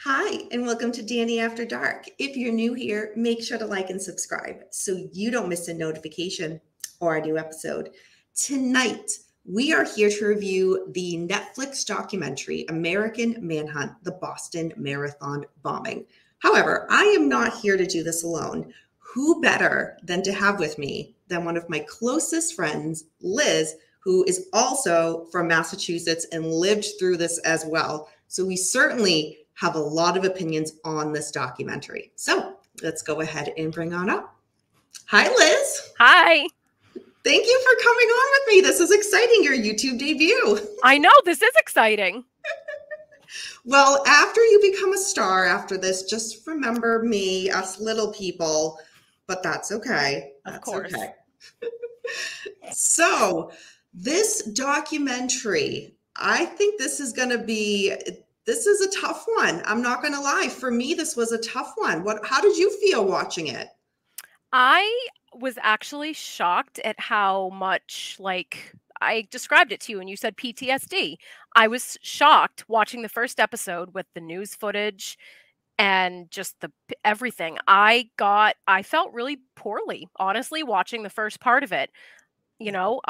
Hi, and welcome to Danny After Dark. If you're new here, make sure to like and subscribe so you don't miss a notification or a new episode. Tonight, we are here to review the Netflix documentary American Manhunt, the Boston Marathon bombing. However, I am not here to do this alone. Who better than to have with me than one of my closest friends, Liz, who is also from Massachusetts and lived through this as well. So we certainly have a lot of opinions on this documentary. So let's go ahead and bring on up. Hi, Liz. Hi. Thank you for coming on with me. This is exciting, your YouTube debut. I know, this is exciting. Well, after you become a star after this, just remember me, us little people, but that's okay. Of course. Okay. So this documentary, I think this is a tough one. I'm not going to lie. For me, this was a tough one. How did you feel watching it? I was actually shocked at how much, I described it to you and you said PTSD. I was shocked watching the first episode with the news footage and just everything. I felt really poorly, honestly, watching the first part of it. You know,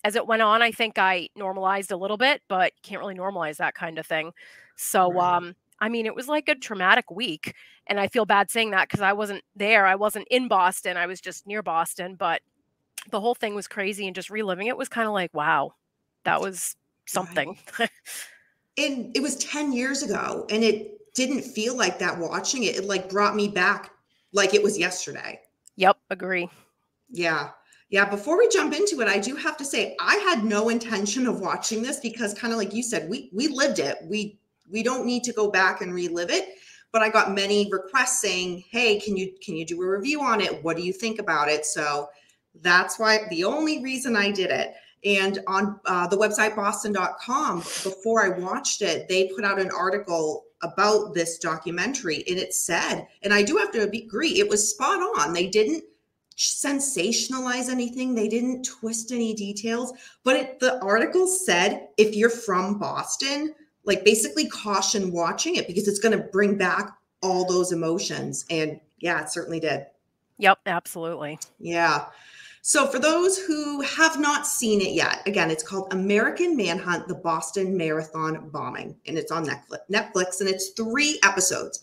as it went on, I think I normalized a little bit, but you can't really normalize that kind of thing. So, Right. I mean, it was like a traumatic week. And I feel bad saying that because I wasn't there. I wasn't in Boston. I was just near Boston. But the whole thing was crazy. And just reliving it was kind of like, wow, that was something. Right. And it was 10 years ago. And it didn't feel like that watching it. It like brought me back like it was yesterday. Yep, agree. Yeah. Yeah, before we jump into it, I do have to say I had no intention of watching this because kind of like you said, we lived it. We don't need to go back and relive it. But I got many requests saying, "Hey, can you do a review on it? What do you think about it?" So that's why the only reason I did it. And on the website boston.com, before I watched it, they put out an article about this documentary, and it said, and I do have to agree, it was spot on. They didn't sensationalize anything. They didn't twist any details, but the article said, if you're from Boston, like basically caution watching it because it's going to bring back all those emotions. And yeah, it certainly did. Yep, absolutely. Yeah. So for those who have not seen it yet, again, it's called American Manhunt, the Boston Marathon bombing, and it's on Netflix, and it's 3 episodes.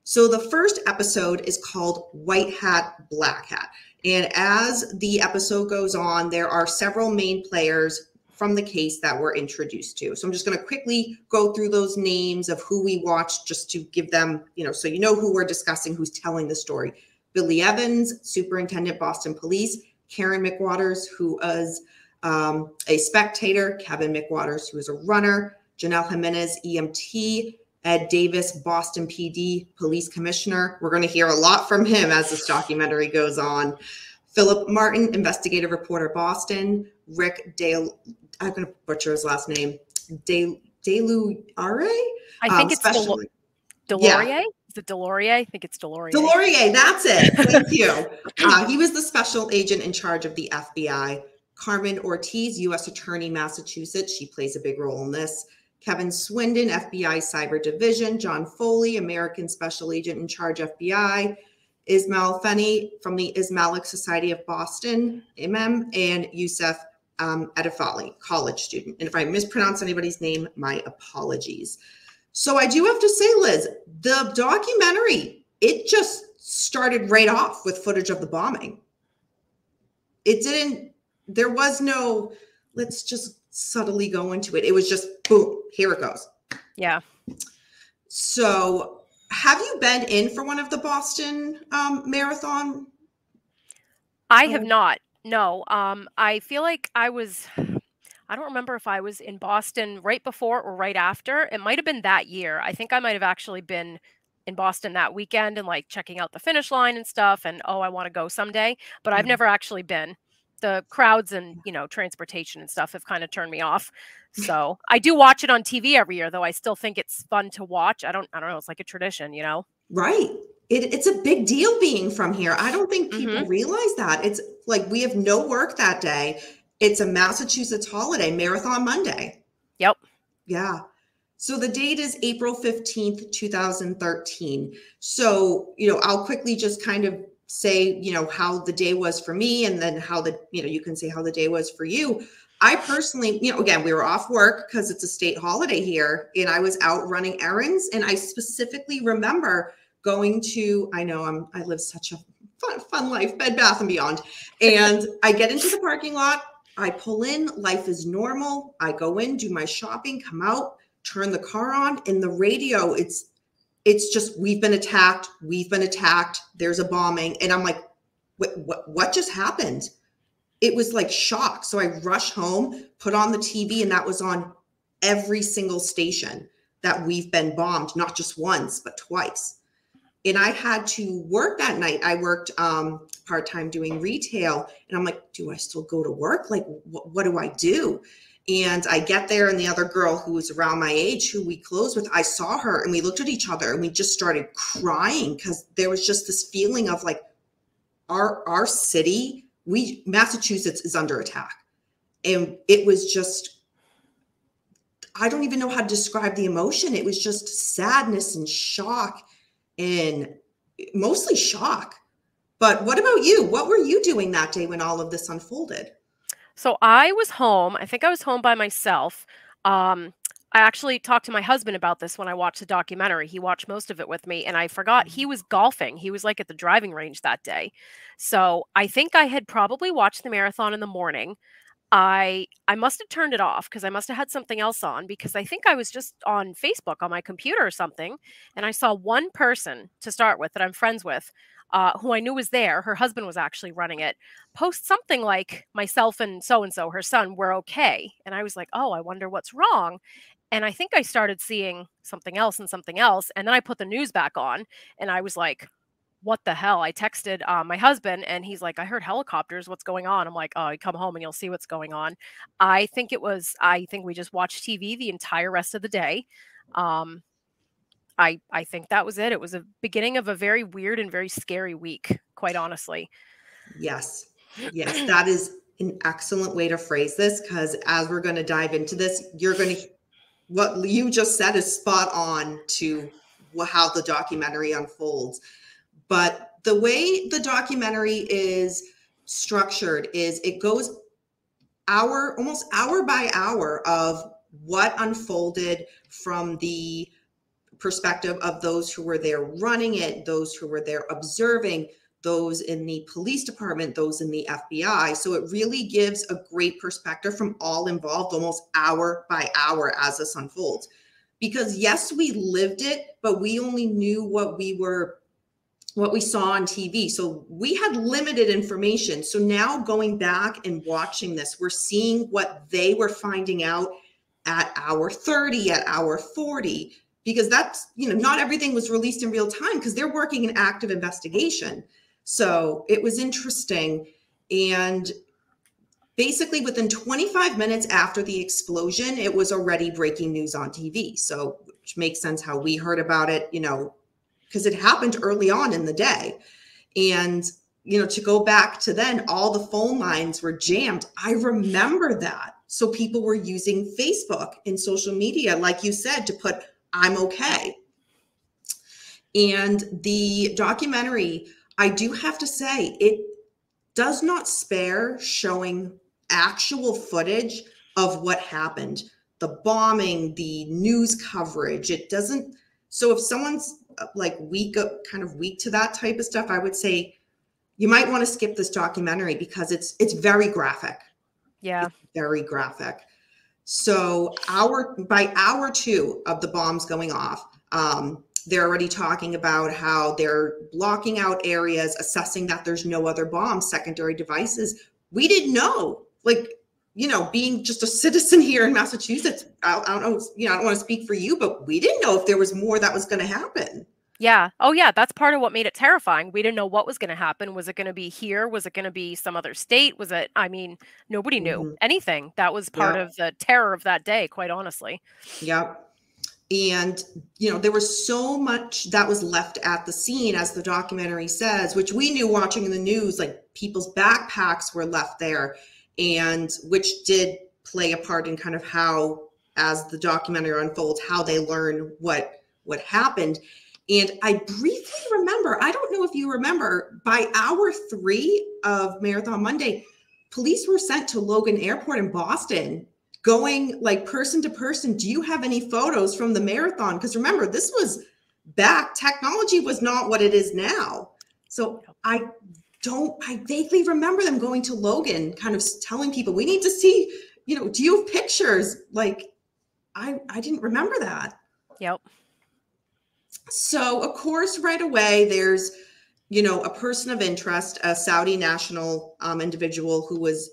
So the first episode is called White Hat, Black Hat. And as the episode goes on, there are several main players from the case that we're introduced to. So I'm just going to quickly go through those names of who we watched just to give them, so you know who we're discussing, who's telling the story. Billy Evans, Superintendent, Boston Police. Karen McWaters, who is a spectator. Kevin McWaters, who is a runner. Janelle Jimenez, EMT. Ed Davis, Boston PD Police Commissioner. We're going to hear a lot from him as this documentary goes on. Philip Martin, Investigative Reporter, Boston. Rick Dale, I'm going to butcher his last name. Deluare? I think it's Delorier. Yeah. Is it Delorier? I think it's Delorier. Delorier, that's it. Thank you. He was the special agent in charge of the FBI. Carmen Ortiz, U.S. Attorney, Massachusetts. She plays a big role in this. Kevin Swindon, FBI Cyber Division. John Foley, American Special Agent in Charge, FBI. Ismail Feni from the Ismailic Society of Boston, IMM, and Yusuf Edefali, college student. And if I mispronounce anybody's name, my apologies. So I do have to say, Liz, the documentary, it just started right off with footage of the bombing. There was no, let's just subtly go into it. It was just boom, here it goes. Yeah. So have you been in for one of the Boston marathon? I have not. No. I feel like I don't remember if I was in Boston right before or right after. It might have been that year. I think I might have actually been in Boston that weekend and checking out the finish line and stuff. And, I want to go someday, but I've never actually been. The crowds and, transportation and stuff have kind of turned me off. So I do watch it on TV every year, though. I still think it's fun to watch. I don't know. It's like a tradition, Right. It's a big deal being from here. I don't think people realize that. It's like we have no work that day. It's a Massachusetts holiday, Marathon Monday. Yep. Yeah. So the date is April 15th, 2013. So, I'll quickly just kind of say, how the day was for me, and then how you can say how the day was for you. I personally, again, we were off work because it's a state holiday here, and I was out running errands. And I specifically remember going to, I live such a fun life, Bed Bath & Beyond. And I get into the parking lot, I pull in, life is normal. I go in, do my shopping, come out, turn the car on, and the radio, it's just, we've been attacked, there's a bombing. And I'm like, what just happened? It was like shock. So I rush home, put on the TV, and that was on every single station that we've been bombed, not just once, but twice. And I had to work that night. I worked part-time doing retail. And I'm like, do I still go to work? Like, what do I do? And I get there, and the other girl who was around my age, who we closed with, I saw her, and we looked at each other, and we just started crying, because there was just this feeling of like, our city, Massachusetts is under attack. And it was just, I don't even know how to describe the emotion. It was just sadness and shock, and mostly shock. But what about you? What were you doing that day when all of this unfolded? So I was home. I think I was home by myself. I actually talked to my husband about this when I watched the documentary. He watched most of it with me, and I forgot he was golfing. He was like at the driving range that day. So I think I had probably watched the marathon in the morning. I must have turned it off because I must have had something else on, because I think I was just on Facebook on my computer or something, and I saw one person to start with that I'm friends with, who I knew was there. Her husband was actually running it. Post something like, myself and so, her son, were okay. And I was like, oh, I wonder what's wrong. And I think I started seeing something else and something else. And then I put the news back on, and I was like, what the hell? I texted my husband, and he's like, I heard helicopters. What's going on? I'm like, oh, come home and you'll see what's going on. I think we just watched TV the entire rest of the day. I think that was it. It was a beginning of a very weird and very scary week, quite honestly. Yes. That is an excellent way to phrase this, because as we're going to dive into this, what you just said is spot on to how the documentary unfolds. But the way the documentary is structured is it goes almost hour by hour of what unfolded from the perspective of those who were there running it, those who were there observing, those in the police department, those in the FBI. So it really gives a great perspective from all involved, almost hour by hour as this unfolds. Because yes, we lived it, but we only knew what we saw on TV. So we had limited information. So now going back and watching this, we're seeing what they were finding out at hour 30, at hour 40, because that's, not everything was released in real time, because they're working an active investigation. So it was interesting. And basically within 25 minutes after the explosion, it was already breaking news on TV. So, which makes sense how we heard about it, because it happened early on in the day. And, to go back to then, all the phone lines were jammed. I remember that. So people were using Facebook and social media, like you said, to put, I'm okay. And the documentary, I do have to say, it does not spare showing actual footage of what happened, the bombing, the news coverage. It doesn't. So if someone's like weak to that type of stuff, I would say you might want to skip this documentary, because it's very graphic. Yeah. It's very graphic. So by hour 2 of the bombs going off, they're already talking about how they're blocking out areas, assessing that there's no other bombs, secondary devices. We didn't know, being just a citizen here in Massachusetts, I don't know, I don't want to speak for you, but we didn't know if there was more that was going to happen. Yeah. Oh, yeah. That's part of what made it terrifying. We didn't know what was going to happen. Was it going to be here? Was it going to be some other state? Nobody knew anything. That was part of the terror of that day, quite honestly. Yep. And, there was so much that was left at the scene, as the documentary says, which we knew watching in the news, like people's backpacks were left there, and which did play a part in kind of how as the documentary unfolds, how they learn what happened. And I briefly remember, I don't know if you remember, by hour 3 of Marathon Monday, police were sent to Logan Airport in Boston, going like person to person. Do you have any photos from the marathon? Because remember, this was back, technology was not what it is now. So I vaguely remember them going to Logan, kind of telling people, we need to see, do you have pictures? Like, I didn't remember that. Yep. So, of course, right away, there's, a person of interest, a Saudi national individual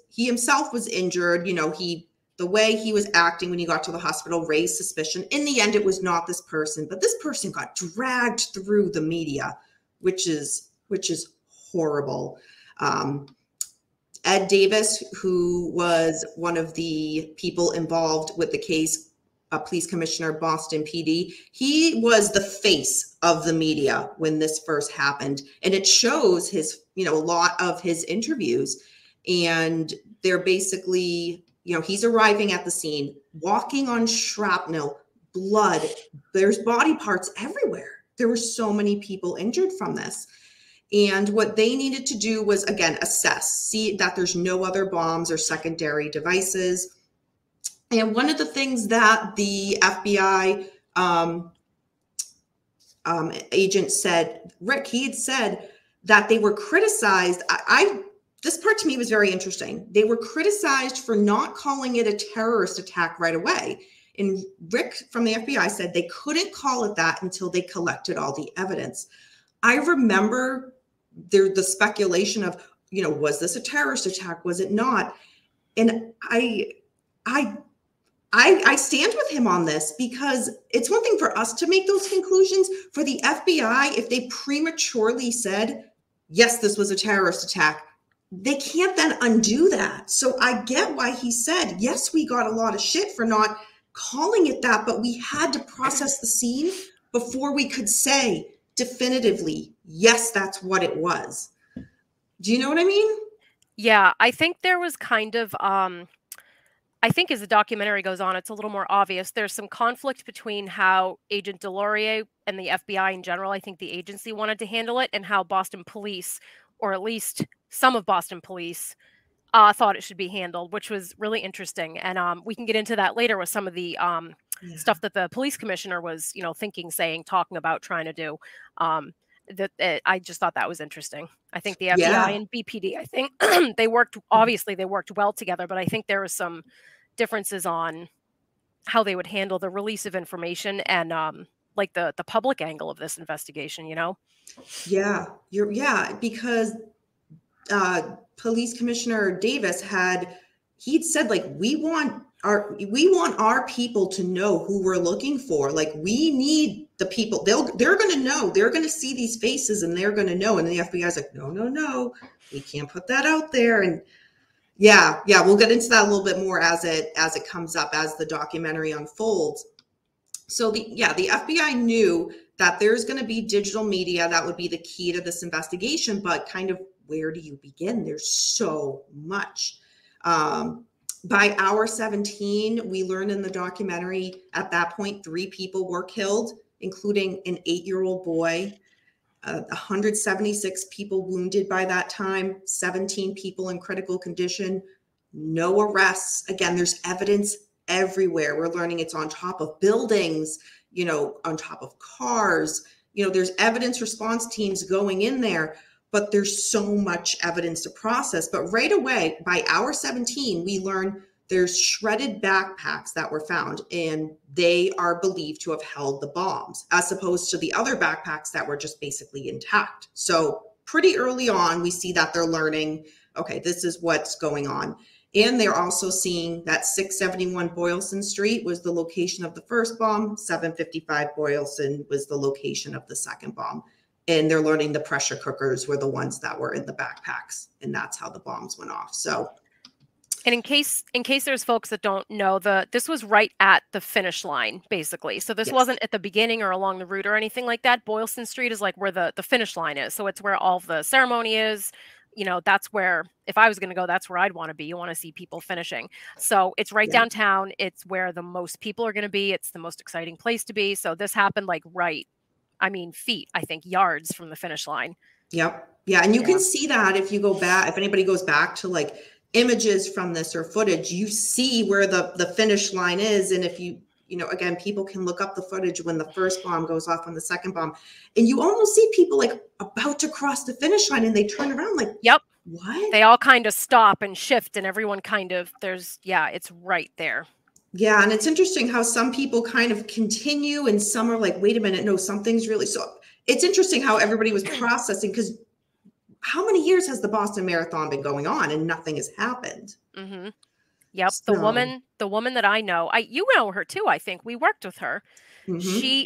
he himself was injured. The way he was acting when he got to the hospital raised suspicion. In the end, it was not this person, but this person got dragged through the media, which is horrible. Ed Davis, who was one of the people involved with the case, police commissioner, Boston PD, he was the face of the media when this first happened. And it shows his, a lot of his interviews. And they're basically, he's arriving at the scene, walking on shrapnel, blood. There's body parts everywhere. There were so many people injured from this. And what they needed to do was, again, see that there's no other bombs or secondary devices. And one of the things that the FBI agent said, Rick, he had said that they were criticized. This part to me was very interesting. They were criticized for not calling it a terrorist attack right away. And Rick from the FBI said they couldn't call it that until they collected all the evidence. I remember the speculation of, was this a terrorist attack? Was it not? And I stand with him on this, because it's one thing for us to make those conclusions. For the FBI, if they prematurely said, yes, this was a terrorist attack, they can't then undo that. So I get why he said, yes, we got a lot of shit for not calling it that, but we had to process the scene before we could say definitively, yes, that's what it was. Do you know what I mean? Yeah, I think there was kind of, I think as the documentary goes on, it's a little more obvious. There's some conflict between how Agent Delorier and the FBI in general, I think the agency wanted to handle it, and how Boston police, or at least some of Boston police, thought it should be handled, which was really interesting. And we can get into that later with some of the stuff that the police commissioner was, thinking, saying, talking about, trying to do. I just thought that was interesting. I think the FBI and BPD, I think they worked well together, but I think there was some differences on how they would handle the release of information and like the public angle of this investigation, Yeah, because Police Commissioner Davis he'd said, like, we want our people to know who we're looking for. Like, we need the people. They're going to know. They're going to see these faces, and they're going to know. And the FBI's like, no, we can't put that out there. And yeah, we'll get into that a little bit more as it comes up, as the documentary unfolds. So the FBI knew that there's going to be digital media that would be the key to this investigation, but kind of, where do you begin? There's so much. By hour 17, we learned in the documentary, at that point, 3 people were killed, including an 8-year-old boy, 176 people wounded by that time, 17 people in critical condition, no arrests. Again, there's evidence everywhere. We're learning it's on top of buildings, on top of cars. There's evidence response teams going in there, but there's so much evidence to process. But right away, by hour 17, we learn there's shredded backpacks that were found, and they are believed to have held the bombs, as opposed to the other backpacks that were just basically intact. So pretty early on, we see that they're learning, okay, this is what's going on. And they're also seeing that 671 Boylston Street was the location of the first bomb, 755 Boylston was the location of the second bomb. And they're learning the pressure cookers were the ones that were in the backpacks, and that's how the bombs went off. So, and in case there's folks that don't know, this was right at the finish line, basically. So this wasn't at the beginning or along the route or anything like that. Boylston Street is like where the finish line is. So it's where all the ceremony is. you know, that's where, if I was going to go, that's where I'd want to be. You want to see people finishing. So it's right downtown. It's where the most people are going to be. It's the most exciting place to be. So this happened like feet, I think yards from the finish line. Yep. Yeah. And you can see that if you go back, if anybody goes back to like images from this or footage, you see where the finish line is. And if you know, again, people can look up the footage when the first bomb goes off on the second bomb, and you almost see people like about to cross the finish line and they turn around like, yep. What? They all kind of stop and shift, and everyone kind of, it's right there. Yeah. And it's interesting how some people kind of continue and some are like, wait a minute, no, something's really, so it's interesting how everybody was processing, because how many years has the Boston Marathon been going on and nothing has happened? Mm-hmm. Yep. So, the woman that I know, you know her too, I think. We worked with her.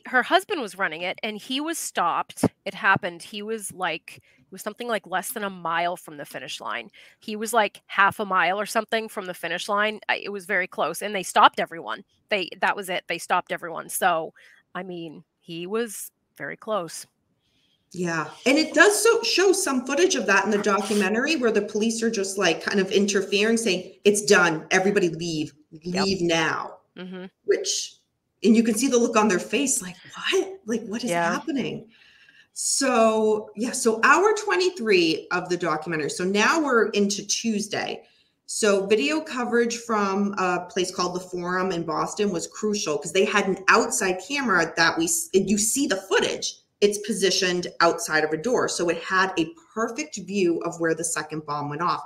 Her husband was running it and he was stopped. It happened. He was like, it was something like less than a mile from the finish line. He was like half a mile or something from the finish line. It was very close, and they stopped everyone. That was it. They stopped everyone. So, I mean, he was very close. Yeah. And it does show some footage of that in the documentary where the police are just like kind of interfering, saying, it's done. Everybody leave now. Mm-hmm. And you can see the look on their face, like, what? Like, what is happening? So, yeah. So hour 23 of the documentary. So now we're into Tuesday. So video coverage from a place called the Forum in Boston was crucial because they had an outside camera that you see the footage. It's positioned outside of a door. So it had a perfect view of where the second bomb went off.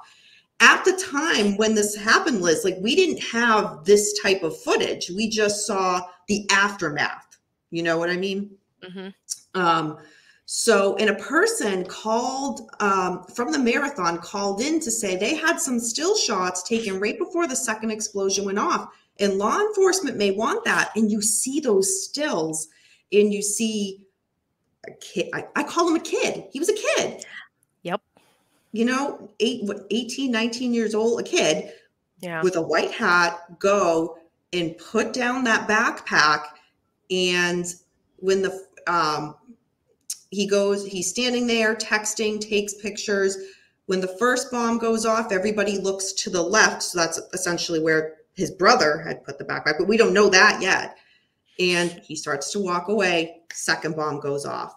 At the time when this happened, Liz, like we didn't have this type of footage. We just saw the aftermath. You know what I mean? Mm-hmm. So, and a person called from the marathon called in to say they had some still shots taken right before the second explosion went off. And law enforcement may want that. And you see those stills and you see a kid. I call him a kid. He was a kid. Yep. You know, 18, 19 years old, a kid with a white hat, go and put down that backpack. And when he's standing there texting, takes pictures. When the first bomb goes off, everybody looks to the left. So that's essentially where his brother had put the backpack, but we don't know that yet. And he starts to walk away. Second bomb goes off.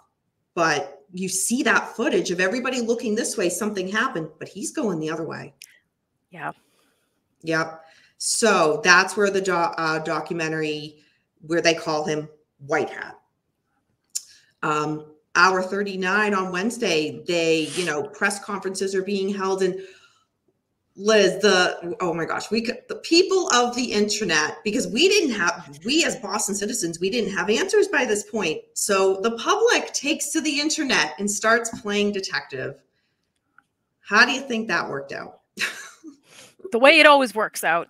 But you see that footage of everybody looking this way. Something happened, but he's going the other way. Yeah. Yep. So that's where the documentary, where they call him White Hat. Hour 39 on Wednesday, press conferences are being held, and Liz, oh my gosh, the people of the internet, because we as Boston citizens, we didn't have answers by this point. So the public takes to the internet and starts playing detective. How do you think that worked out? The way it always works out.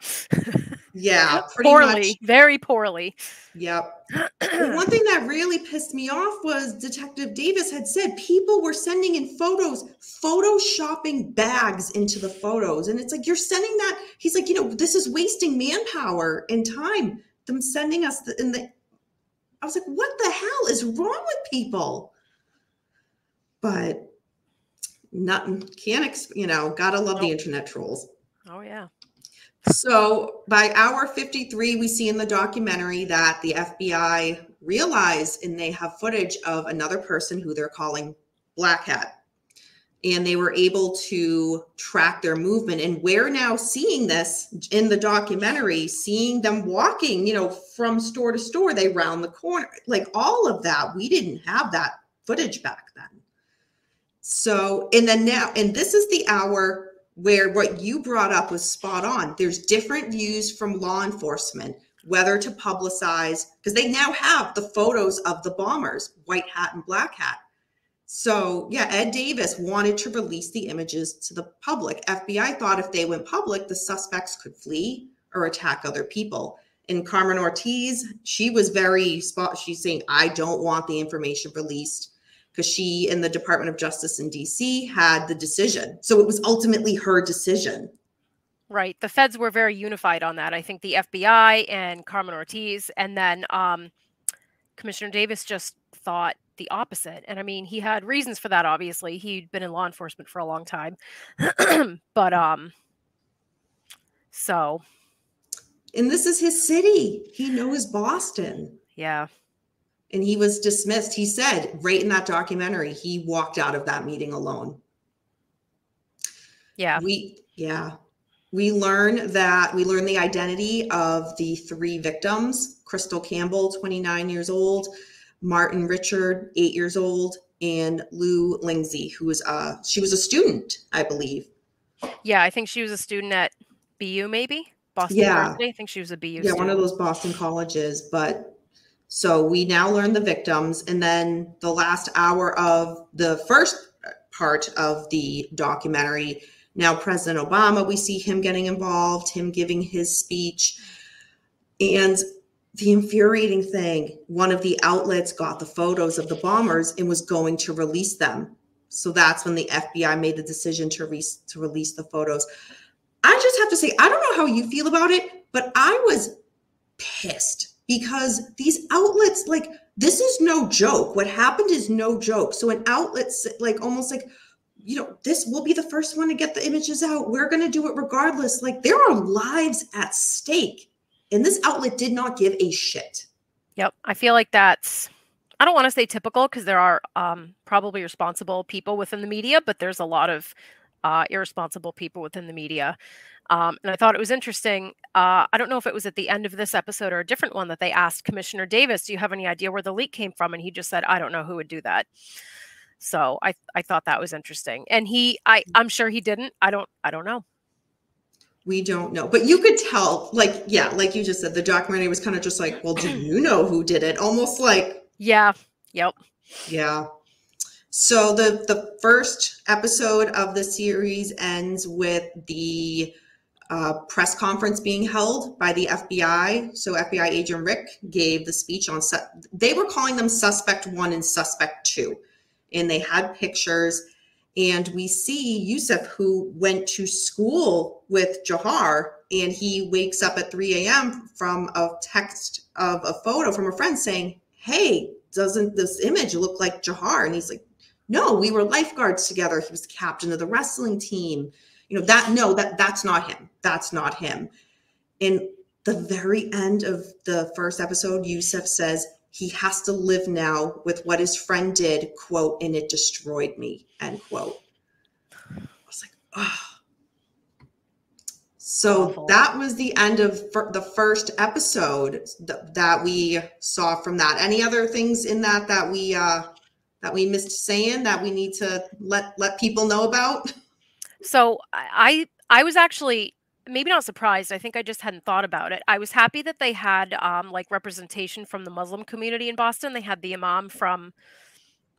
Yeah, pretty poorly, much. Very poorly. Yep. One thing that really pissed me off was Detective Davis had said people were sending in photos, photoshopping bags into the photos. And it's like, you're sending that. He's like, this is wasting manpower and time. Them sending us I was like, what the hell is wrong with people? But nothing, gotta love the internet trolls. Oh, yeah. So by hour 53, we see in the documentary that the FBI realized, and they have footage of another person who they're calling Black Hat. And they were able to track their movement. And we're now seeing this in the documentary, seeing them walking, from store to store. They round the corner, like all of that. We didn't have that footage back then. So, and then now, and this is the hour where what you brought up was spot on. There's different views from law enforcement, whether to publicize, because they now have the photos of the bombers, White Hat and Black Hat. So yeah, Ed Davis wanted to release the images to the public. FBI thought if they went public, the suspects could flee or attack other people. And Carmen Ortiz, she was she's saying, I don't want the information released, because she and the Department of Justice in DC had the decision. So it was ultimately her decision. Right. The feds were very unified on that. I think the FBI and Carmen Ortiz, and then Commissioner Davis just thought the opposite. And I mean, he had reasons for that. Obviously, he'd been in law enforcement for a long time, but so. And this is his city. He knows Boston. Yeah. And he was dismissed. He said right in that documentary, he walked out of that meeting alone. Yeah. We learn the identity of the 3 victims: Crystal Campbell, 29 years old, Martin Richard, 8 years old, and Lou Lindsay, who was she was a student, I believe. Yeah, I think she was a student at BU, maybe Boston University. I think she was a BU student. One of those Boston colleges. But so we now learn the victims, and then the last hour of the first part of the documentary, now President Obama, we see him getting involved, him giving his speech. And the infuriating thing, one of the outlets got the photos of the bombers and was going to release them. So that's when the FBI made the decision to release the photos. I just have to say, I don't know how you feel about it, but I was pissed because these outlets, like, this is no joke. What happened is no joke. So an outlet, like, almost like, you know, this will be the first one to get the images out. We're going to do it regardless. Like, there are lives at stake. And this outlet did not give a shit. Yep. I feel like that's, I don't want to say typical, because there are probably responsible people within the media, but there's a lot of irresponsible people within the media. And I thought it was interesting. I don't know if it was at the end of this episode or a different one that they asked Commissioner Davis, do you have any idea where the leak came from? And he just said, I don't know who would do that. So I thought that was interesting. And I'm sure he didn't. I don't know. We don't know, but you could tell, like, yeah, like you just said, the documentary was kind of just like, well, do you know who did it? Almost like, yeah. Yep. Yeah. So the first episode of the series ends with the press conference being held by the FBI. So FBI agent Rick gave the speech on, they were calling them Suspect 1 and Suspect 2. And they had pictures. And we see Yusuf, who went to school with Jahar, and he wakes up at 3 a.m. from a text of a photo from a friend saying, hey, doesn't this image look like Jahar? And he's like, no, we were lifeguards together. He was the captain of the wrestling team. You know, that's not him. That's not him. In the very end of the first episode, Yusuf says he has to live now with what his friend did, quote, and it destroyed me, end quote. I was like, oh. So awful. That was the end of the first episode that we saw from that. Any other things in that we missed saying that we need to let people know about? So I was actually maybe not surprised. I think I just hadn't thought about it. I was happy that they had like representation from the Muslim community in Boston. They had the imam from,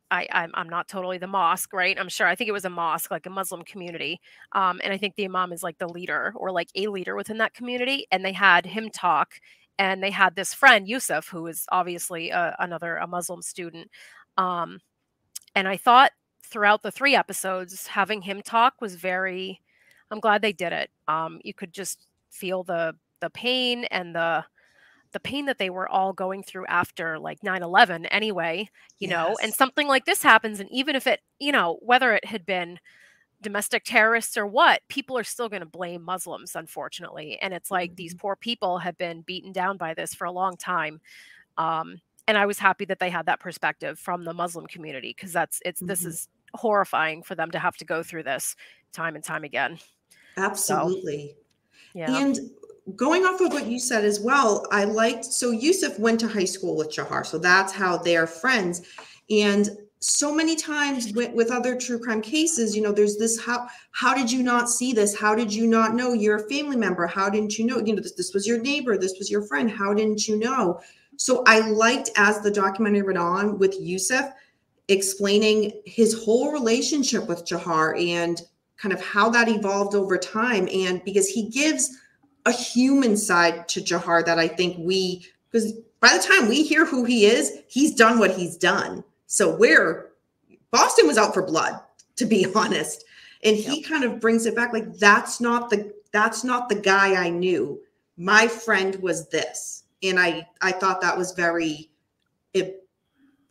I'm not totally the mosque, right? I'm sure. I think it was a mosque, like a Muslim community. And I think the imam is like the leader or like a leader within that community. And they had him talk, and they had this friend, Yusuf, who is obviously a Muslim student. And I thought throughout the 3 episodes, having him talk was very, I'm glad they did it. You could just feel the pain and the pain that they were all going through after like 9/11 anyway, you know, and something like this happens. And even if it, you know, whether it had been domestic terrorists or what, people are still going to blame Muslims, unfortunately. And it's like these poor people have been beaten down by this for a long time. And I was happy that they had that perspective from the Muslim community, because this is horrifying for them to have to go through this time and time again. Absolutely. So, yeah. And going off of what you said as well, so Yusuf went to high school with Jahar, so that's how they're friends. And so many times with other true crime cases, you know, there's this, how did you not see this? How did you not know? You're a family member. How didn't you know? You know, this was your neighbor. This was your friend. How didn't you know? So I liked, as the documentary went on, with Yusuf explaining his whole relationship with Jahar and kind of how that evolved over time. And because he gives a human side to Jahar that I think because by the time we hear who he is, he's done what he's done. So Boston was out for blood, to be honest. And he kind of brings it back, like, that's not the guy I knew. My friend was this. And I thought that was very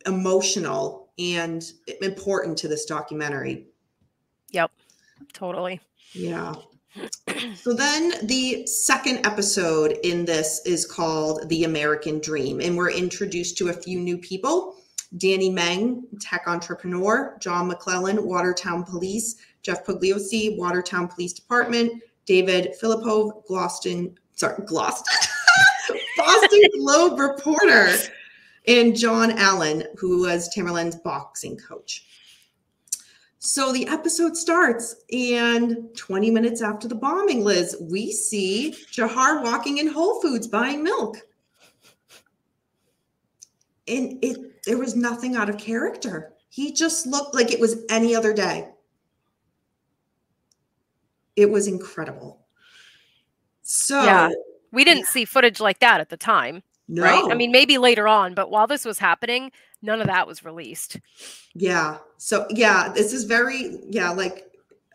emotional and important to this documentary. Yep, totally. Yeah. So then the second episode in this is called The American Dream, and we're introduced to a few new people. Danny Meng, tech entrepreneur, John McClellan, Watertown Police, Jeff Pugliosi, Watertown Police Department, David Filippov, Boston Globe reporter, and John Allen, who was Tamerlane's boxing coach. So the episode starts, and 20 minutes after the bombing, Liz, we see Jahar walking in Whole Foods buying milk. And there was nothing out of character. He just looked like it was any other day. It was incredible. So yeah, we didn't see footage like that at the time, no. Right? I mean, maybe later on, but while this was happening, none of that was released. Yeah. So yeah, this is very, like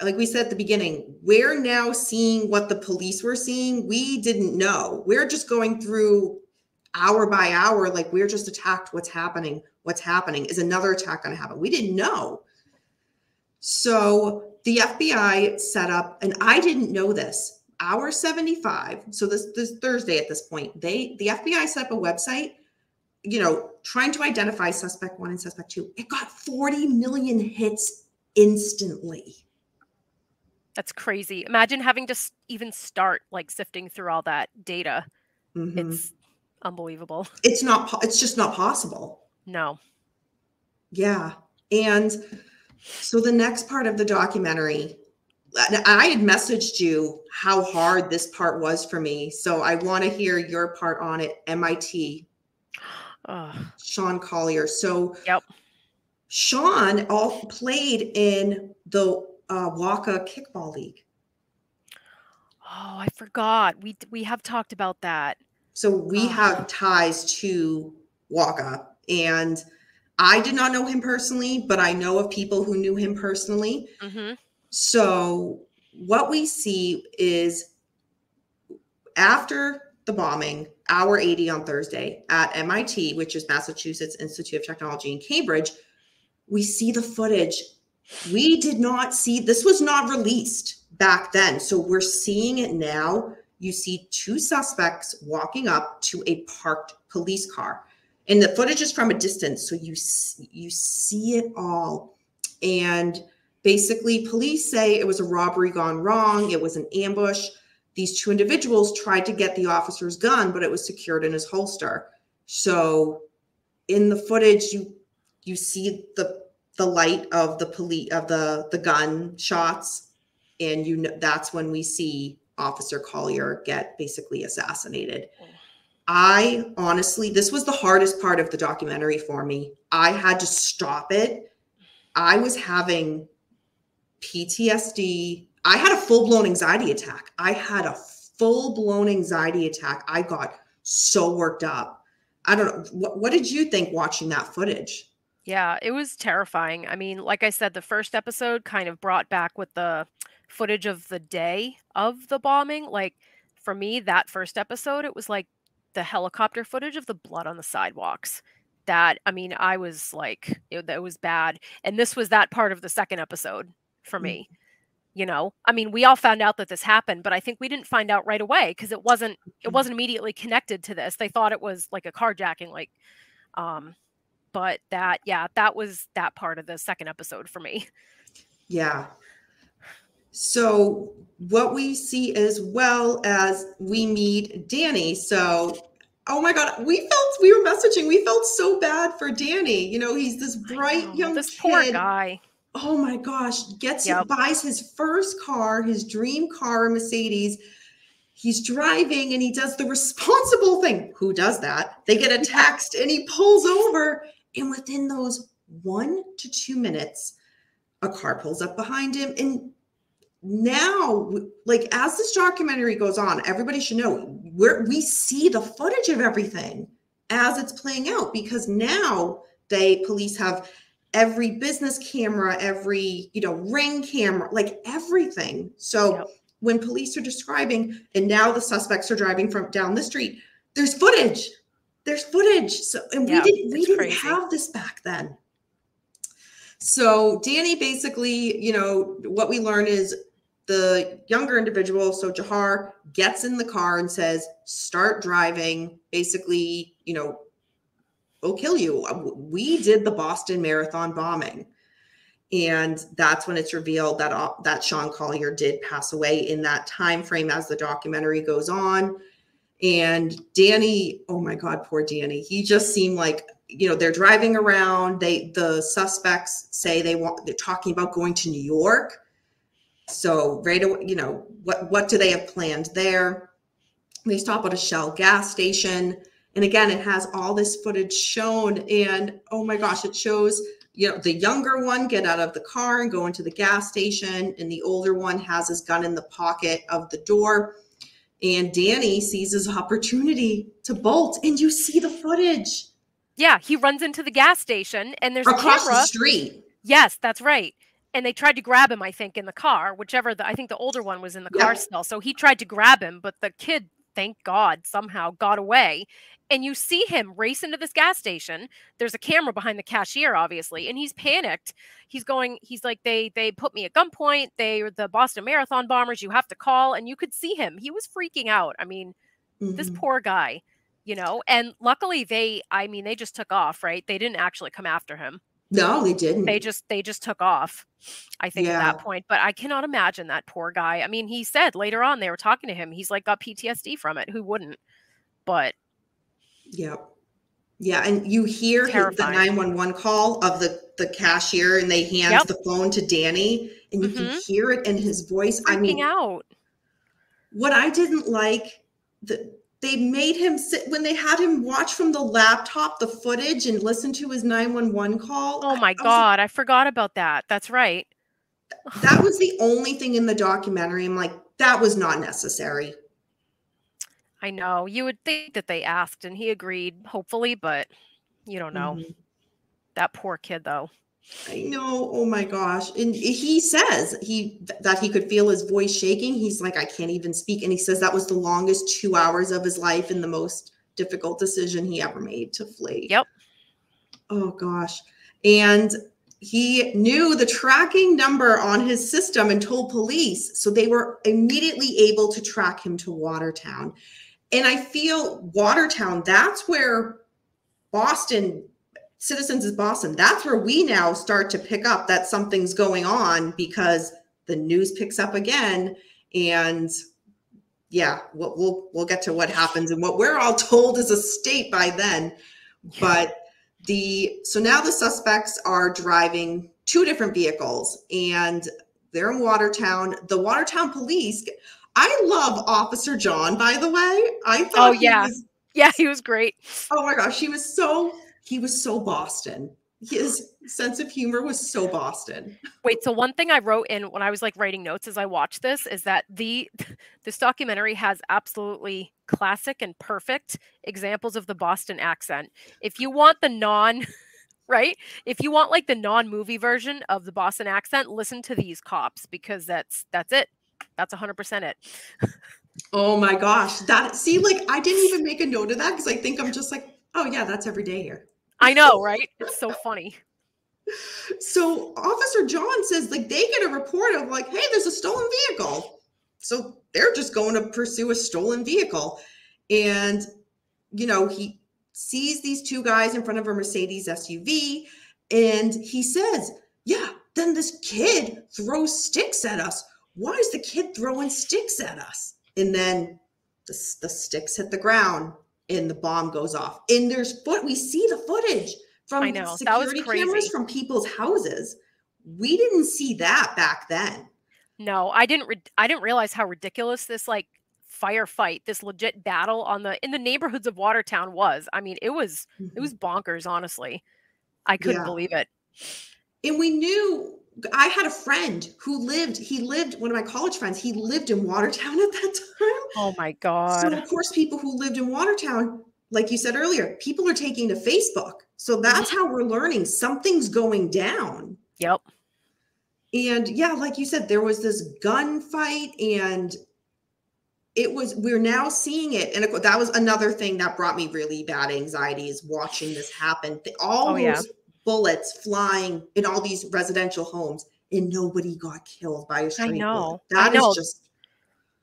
we said at the beginning, we're now seeing what the police were seeing. We didn't know. We're just going through hour by hour, like we're just attacked. What's happening? What's happening? Is another attack going to happen? We didn't know. So the FBI set up, and I didn't know this, Hour 75. So this Thursday at this point, the FBI set up a website, trying to identify suspect 1 and suspect 2. It got 40 million hits instantly. That's crazy. Imagine having to even start like sifting through all that data. Mm-hmm. It's unbelievable. It's just not possible. No. Yeah. And so the next part of the documentary, I had messaged you how hard this part was for me. So I want to hear your part on it. MIT. Sean Collier. So yep. Sean played in the Waka Kickball League. Oh, I forgot. We have talked about that. So we have ties to Waka, and I did not know him personally, but I know of people who knew him personally. Mm-hmm. So what we see is after the bombing, hour 80 on Thursday at MIT, which is Massachusetts Institute of Technology in Cambridge, we see the footage. We did not see, this was not released back then. So we're seeing it now. You see 2 suspects walking up to a parked police car. And the footage is from a distance. So you see it all. And basically police say it was a robbery gone wrong. It was an ambush. These 2 individuals tried to get the officer's gun, but it was secured in his holster. So in the footage, you see the light of the gun shots, and that's when we see Officer Collier get basically assassinated. I honestly, this was the hardest part of the documentary for me. I had to stop it. I was having PTSD. I had a full-blown anxiety attack. I got so worked up. I don't know. What did you think watching that footage? Yeah, it was terrifying. I mean, like I said, the first episode kind of brought back with the footage of the day of the bombing. Like for me, that first episode, it was like the helicopter footage of the blood on the sidewalks. That, I mean, I was like, it was bad. And this was that part of the second episode for me. I mean, we all found out that this happened, but I think we didn't find out right away because it wasn't immediately connected to this. They thought it was like a carjacking, but that was that part of the second episode for me. Yeah. So what we see as well as we meet Danny. So, oh my God, we were messaging. We felt so bad for Danny. He's this bright young kid. Poor guy. Oh my gosh, buys his first car, his dream car, a Mercedes. He's driving and he does the responsible thing. Who does that? They get a text and he pulls over. And within those 1 to 2 minutes, a car pulls up behind him. And now, as this documentary goes on, everybody should know we see the footage of everything as it's playing out, because now police have every business camera, every, ring camera, everything. So when police are describing, and now the suspects are driving from down the street, there's footage. So, and we didn't have this back then. So Danny basically, what we learn is the younger individual, so Jahar, gets in the car and says, start driving. Basically, we'll kill you. We did the Boston Marathon bombing. And that's when it's revealed that Sean Collier did pass away in that time frame as the documentary goes on. And Danny, oh my God, poor Danny. He just seemed like, they're driving around. The suspects say they're talking about going to New York. So right away, what do they have planned there? They stop at a Shell gas station. And again, it has all this footage shown. And oh my gosh, it shows, the younger one get out of the car and go into the gas station. And the older one has his gun in the pocket of the door. And Danny sees his opportunity to bolt. And you see the footage. Yeah, he runs into the gas station and there's across a camera. The street. Yes, that's right. And they tried to grab him, I think, in the car, I think the older one was in the car still. So he tried to grab him, but the kid, thank God, somehow got away. And you see him race into this gas station. There's a camera behind the cashier, obviously, and he's panicked. He's like, they put me at gunpoint. They're the Boston Marathon bombers. You have to call. And you could see him. He was freaking out. I mean, this poor guy, and luckily they just took off, right? They didn't actually come after him. No, they didn't. They just took off, I think, at that point. But I cannot imagine that poor guy. I mean, he said later on they were talking to him. He's like got PTSD from it. Who wouldn't? But yeah. And you hear the 911 call of the cashier, and they hand the phone to Danny, and you can hear it in his voice. Freaking out. What I didn't like, they made him sit when they had him watch from the laptop the footage and listen to his 911 call. Oh my God, I forgot about that. That's right. That was the only thing in the documentary. I'm like, that was not necessary. I know. You would think that they asked and he agreed, hopefully, but you don't know. That poor kid, though. I know. Oh my gosh. And he says that he could feel his voice shaking. He's like, I can't even speak. And he says that was the longest 2 hours of his life and the most difficult decision he ever made to flee. Yep. Oh gosh. And he knew the tracking number on his system and told police. So they were immediately able to track him to Watertown. And I feel Watertown, that's where Citizens is Boston. That's where we now start to pick up that something's going on because the news picks up again. And yeah, we'll get to what happens and what we're all told as a state by then. But so now the suspects are driving two different vehicles and they're in Watertown. The Watertown police, I love Officer John, by the way. I thought he was great. Oh my gosh, he was so Boston. His sense of humor was so Boston. Wait, so one thing I wrote in when I was like writing notes as I watched this is that this documentary has absolutely classic and perfect examples of the Boston accent. If you want the right? If you want like the non-movie version of the Boston accent, listen to these cops because that's it. That's 100% it. Oh my gosh. I didn't even make a note of that because I think I'm just like, oh yeah, that's every day here. I know, right? It's so funny. So Officer John says they get a report of hey, there's a stolen vehicle. So they're just going to pursue a stolen vehicle. And, he sees these two guys in front of a Mercedes SUV and he says, yeah, then this kid throws sticks at us. Why is the kid throwing sticks at us? And then the sticks hit the ground and the bomb goes off. And we see the footage from security cameras from people's houses. We didn't see that back then. No, I didn't realize how ridiculous this firefight, this legit battle in the neighborhoods of Watertown was. I mean, it was bonkers, honestly. I couldn't believe it. And we knew, I had a friend who lived, one of my college friends, he lived in Watertown at that time. Oh my God. So of course, people who lived in Watertown, like you said earlier, people are taking to Facebook. So that's how we're learning something's going down. Yep. And yeah, like you said, there was this gunfight and we're now seeing it. And that was another thing that brought me really bad anxiety is watching this happen. bullets flying in all these residential homes, and nobody got killed by a stray bullet. I That is know. just,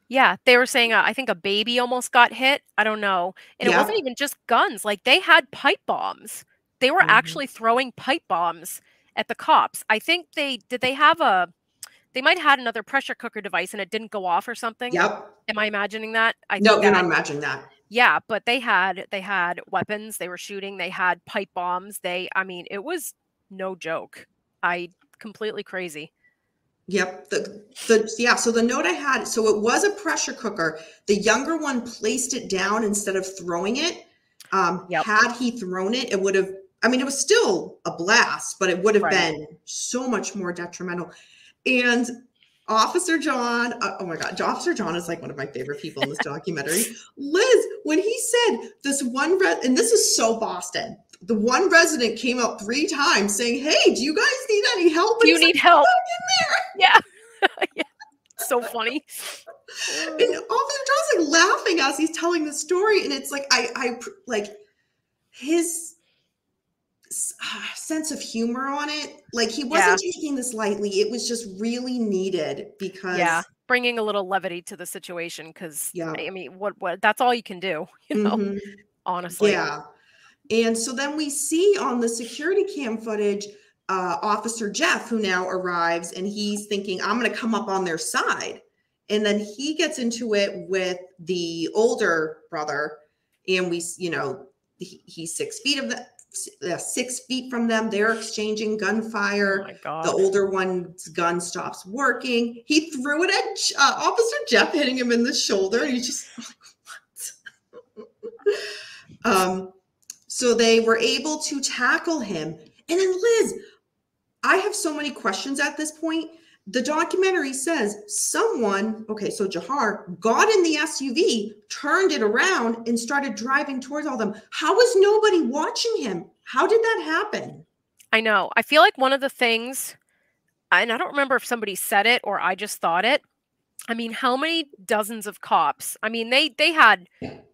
Yeah, they were saying, I think a baby almost got hit. I don't know. And it wasn't yep. even just guns. Like, they had pipe bombs. They were Mhm. actually throwing pipe bombs at the cops. I think they have they might have had another pressure cooker device and it didn't go off or something. Yep. Am I imagining that? I think No, you're that, not imagining that. yeah, but they had weapons, they were shooting, they had pipe bombs. I mean, it was no joke. Completely crazy. Yep. Yeah. So the note I had, so it was a pressure cooker. The younger one placed it down instead of throwing it. Yep. Had he thrown it, it would have, I mean, it was still a blast, but it would have Right. been so much more detrimental. And Officer John, oh my God, Officer John is like one of my favorite people in this documentary. Liz, when he said this one, and this is so Boston, the one resident came up 3 times saying, "Hey, do you guys need any help?" Do And you he's like, need help? "Get Yeah. Yeah. So funny. in there." And Officer John's like laughing as he's telling the story. And it's like, I like his sense of humor on it. Like, he Yeah. wasn't taking this lightly. It was just really needed Yeah. because, Bringing a little levity to the situation because, yeah. I mean, what that's all you can do, Hmm. honestly. Yeah. And so then we see on the security cam footage, Officer Jeff, who now arrives, and he's thinking, I'm going to come up on their side. And then he gets into it with the older brother, and he's 6 feet of the 6 feet from them. They're exchanging Oh gunfire. my The God. older one's gun stops working. He threw it at Officer Jeff, hitting him in the shoulder, and he's just like, what? So they were able to tackle him. And then, Liz, I have so many questions at this point. The documentary says someone, okay, so Jahar got in the SUV, turned it around, and started driving towards all of them. How was nobody watching him? How did that happen? I know. I feel like one of the things, and I don't remember if somebody said it or I just thought it. I mean, how many dozens of cops? I mean, they had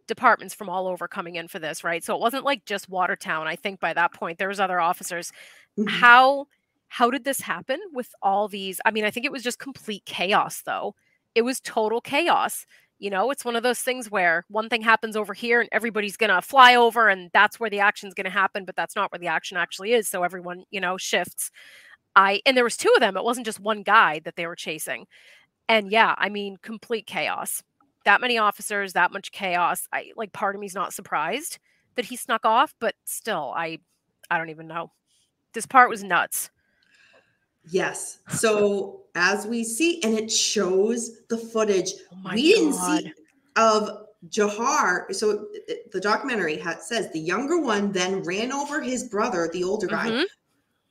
departments from all over coming in for this, right? So it wasn't like just Watertown. I think by that point there was other officers. Mhm. How did this happen with all these? I mean, I think it was just complete chaos though. It was total chaos. It's one of those things where one thing happens over here and everybody's going to fly over and that's where the action's going to happen, but that's not where the action actually is. So everyone, shifts. And there was 2 of them. It wasn't just one guy that they were chasing. And yeah, I mean, complete chaos. That many officers, that much chaos. Part of me's not surprised that he snuck off, but still, I don't even know. This part was nuts. Yes. So as we see, and it shows the footage, Oh my we didn't God. see of Jahar. So the documentary says the younger one then ran over his brother, the older guy. Mhm.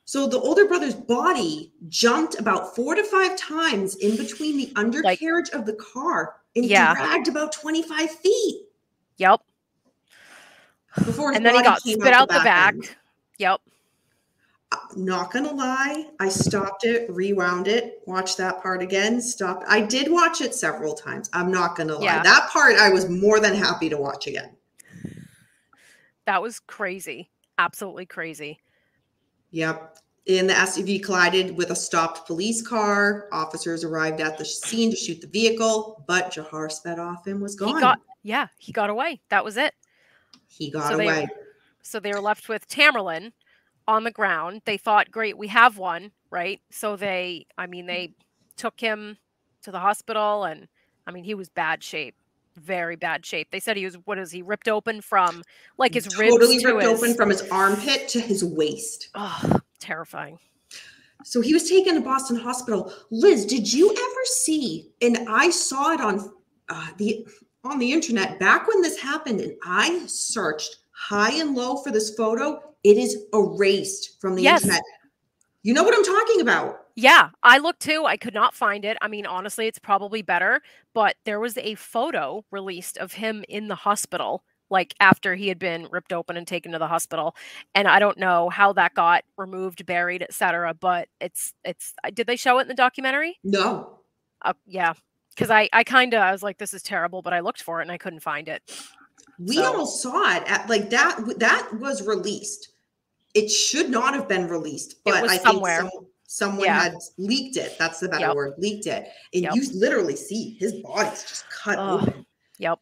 So the older brother's body jumped about 4 to 5 times in between the Like, undercarriage of the car and yeah. dragged about 25 feet Yep. before his And then he body got came spit out the out the back end. back. Yep. Not gonna lie, I stopped it, rewound it, watched that part again, stopped. I did watch it several times. I'm not gonna lie. Yeah. That part I was more than happy to watch again. That was crazy. Absolutely crazy. Yep. And the SUV collided with a stopped police car. Officers arrived at the scene to shoot the vehicle, but Jahar sped off and was gone. He got away. That was it. He got So away. they were left with Tamerlan on the ground. They thought, great, we have one, right? So they took him to the hospital and he was bad shape, very bad shape. They said he was, what is he, ripped open from like his ribs Totally to ripped his, open from his armpit to his waist. oh, terrifying. So he was taken to Boston Hospital. Liz, did you ever see, and I saw it on the internet back when this happened, and I searched high and low for this photo. It is erased from the internet. You know what I'm talking about? Yeah, I looked too. I could not find it. I mean, honestly, it's probably better, but there was a photo released of him in the hospital, like after he had been ripped open and taken to the hospital. And I don't know how that got removed, buried, etc. But it's. Did they show it in the documentary? No. Yeah, because I was like, this is terrible, but I looked for it and I couldn't find it. We all saw it at like that. That was released. it should not have been released, but I think somewhere. someone had leaked it. That's the better word, leaked it. And you literally see his body's just cut open. Yep.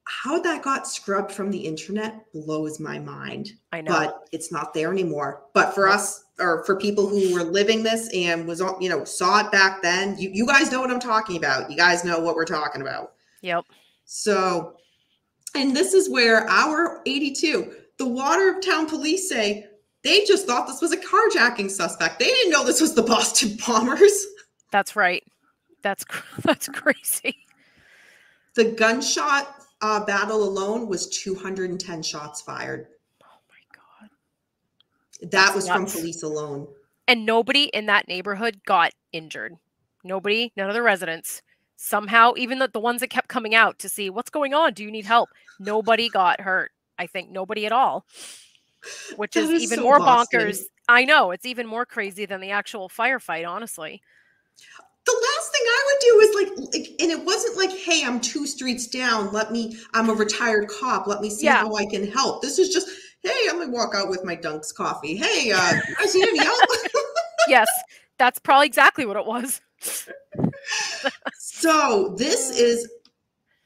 How that got scrubbed from the internet blows my mind. I know. But it's not there anymore. But for us, or for people who were living this and was, you know, saw it back then, you guys know what I'm talking about. You guys know what we're talking about. Yep. So, and this is where our 82, the Watertown police say they just thought this was a carjacking suspect. They didn't know this was the Boston bombers. That's right. That's crazy. The gunshot battle alone was 210 shots fired. Oh my God. That was from police alone. And nobody in that neighborhood got injured. Nobody, none of the residents. Somehow, even the ones that kept coming out to see what's going on, do you need help? Nobody got hurt. I think nobody at all. Which is even more bonkers. I know. It's even more crazy than the actual firefight, honestly. The last thing I would do is like, and it wasn't like, hey, I'm 2 streets down. I'm a retired cop. Let me see how I can help. This is just, hey, I'm going to walk out with my Dunk's coffee. Hey, I see any help? Yes, that's probably exactly what it was.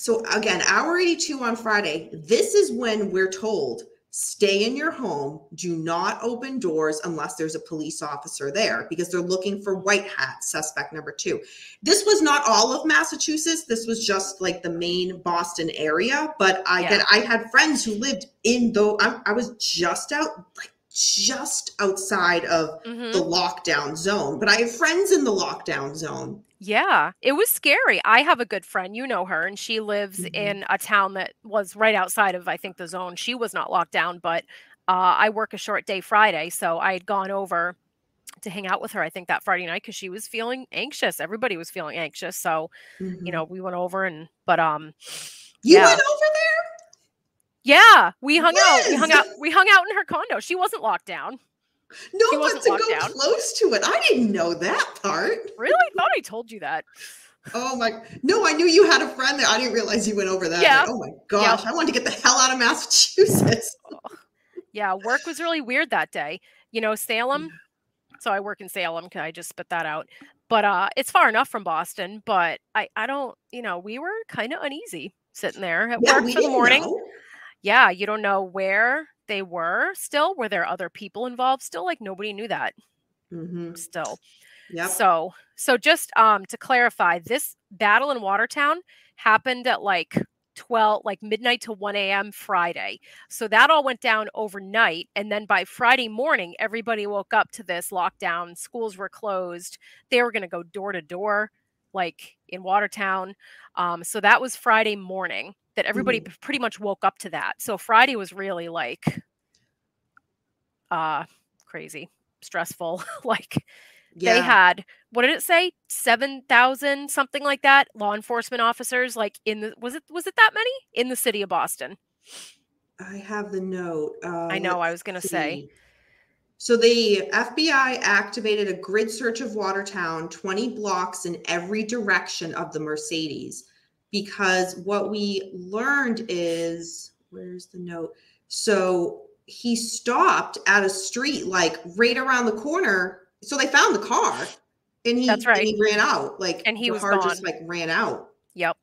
So again, hour 82 on Friday, this is when we're told, stay in your home. Do not open doors unless there's a police officer there, because they're looking for white hat suspect number 2. This was not all of Massachusetts. This was just like the main Boston area. But I had friends who lived in I was just outside of the lockdown zone, but I have friends in the lockdown zone. Yeah, it was scary. I have a good friend, you know her, and she lives in a town that was right outside of, I think, the zone. She was not locked down, but I work a short day Friday, so I had gone over to hang out with her, I think, that Friday night because she was feeling anxious. Everybody was feeling anxious, so you know, we went over you went over there? Yeah, we hung out. We hung out in her condo. She wasn't locked down. No, but to go close to it. I didn't know that part. Really? I thought I told you that. Oh my, no, I knew you had a friend there. I didn't realize you went over that. Yeah. Like, oh my gosh, I wanted to get the hell out of Massachusetts. Yeah, work was really weird that day. You know, Salem. So I work in Salem. Can I just spit that out? But it's far enough from Boston, but I don't, you know, we were kind of uneasy sitting there at work for the morning. Yeah, you don't know where they were still. Were there other people involved still? Like nobody knew that still. Yep. So just to clarify, this battle in Watertown happened at like midnight to 1 a.m. Friday. So that all went down overnight. And then by Friday morning, everybody woke up to this lockdown. Schools were closed. They were going to go door to door, like in Watertown. So that was Friday morning that everybody pretty much woke up to that. So Friday was really like crazy, stressful. Like they had, what did it say? 7,000, something like that, law enforcement officers, like was it that many in the city of Boston? I have the note. I know, I was going to say. So the FBI activated a grid search of Watertown, 20 blocks in every direction of the Mercedes, because what we learned is, where's the note? So he stopped at a street, like right around the corner. So they found the car and he ran out. Like, and he was car gone. Just like ran out. Yep.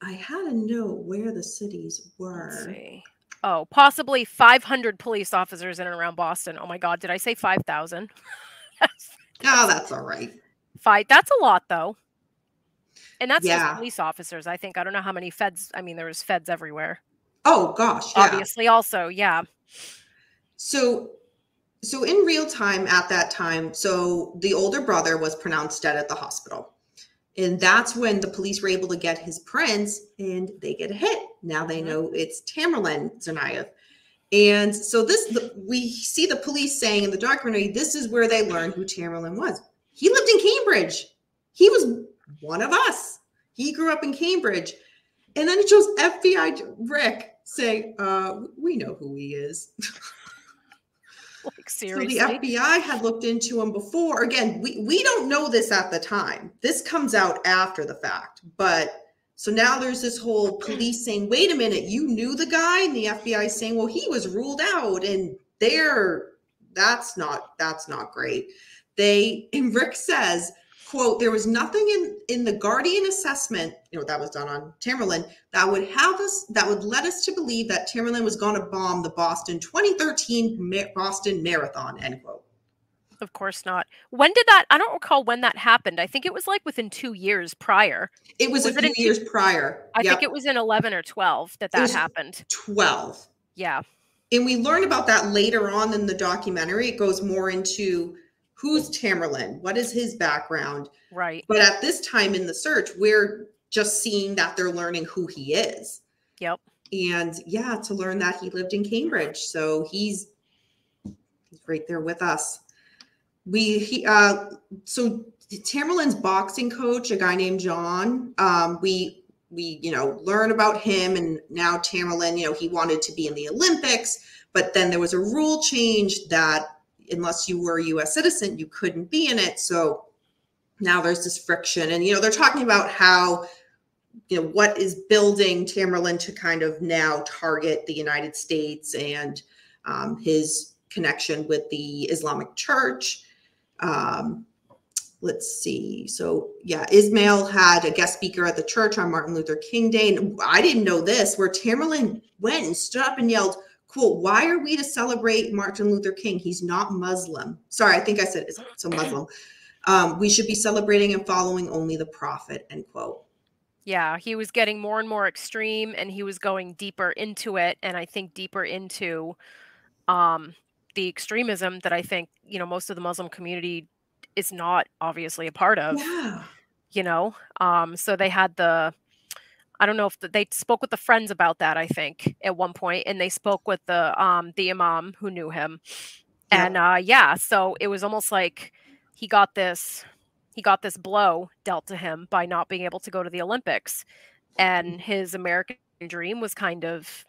I had a note where the cities were. Let's see. Oh, possibly 500 police officers in and around Boston. Oh my God. Did I say 5,000? That's all right. That's a lot though. And that's just police officers, I think. I don't know how many feds. I mean, there was feds everywhere. Oh gosh. Obviously also. Yeah. So in real time at that time, so the older brother was pronounced dead at the hospital. And that's when the police were able to get his prints and they get a hit. Now they know it's Tamerlan Tsarnaev. And so we see the police saying in the documentary, this is where they learned who Tamerlan was. He lived in Cambridge. He was one of us. He grew up in Cambridge. And then it shows FBI Rick saying, we know who he is. Like, seriously? So the FBI had looked into him before. Again, we don't know this at the time. This comes out after the fact. But so now there's this whole police saying, wait a minute, you knew the guy? And the FBI saying, well, he was ruled out. And they're that's not great. And Rick says, quote, there was nothing in the Guardian assessment, that was done on Tamerlan, that would let us to believe that Tamerlan was going to bomb the Boston 2013 Boston Marathon, end quote. Of course not. When did that? I don't recall when that happened. I think it was like within 2 years prior. It was a few years prior. I think it was in 11 or 12 that happened. 12. Yeah. And we learn about that later on in the documentary. It goes more into who's Tamerlan, what is his background. Right. But at this time in the search, we're just seeing that they're learning who he is. Yep. And yeah, to learn that he lived in Cambridge. So he's right there with us. So Tamerlan's boxing coach, a guy named John, we learn about him, and now Tamerlan, he wanted to be in the Olympics, but then there was a rule change that unless you were a U.S. citizen, you couldn't be in it. So now there's this friction, and they're talking about how what is building Tamerlan to kind of now target the United States and his connection with the Islamic Church. Let's see. So yeah, Ismail had a guest speaker at the church on Martin Luther King Day. And I didn't know this, where Tamerlan went and stood up and yelled, quote, why are we to celebrate Martin Luther King? He's not Muslim. Sorry, I think I said so Muslim. We should be celebrating and following only the prophet, end quote. Yeah, he was getting more and more extreme, and he was going deeper into it. And I think deeper into the extremism that I think, most of the Muslim community is not obviously a part of. Yeah. So they had I don't know if they spoke with the friends about that, I think, at one point, and they spoke with the imam who knew him. Yep. And so it was almost like he got this blow dealt to him by not being able to go to the Olympics, and his American dream was kind of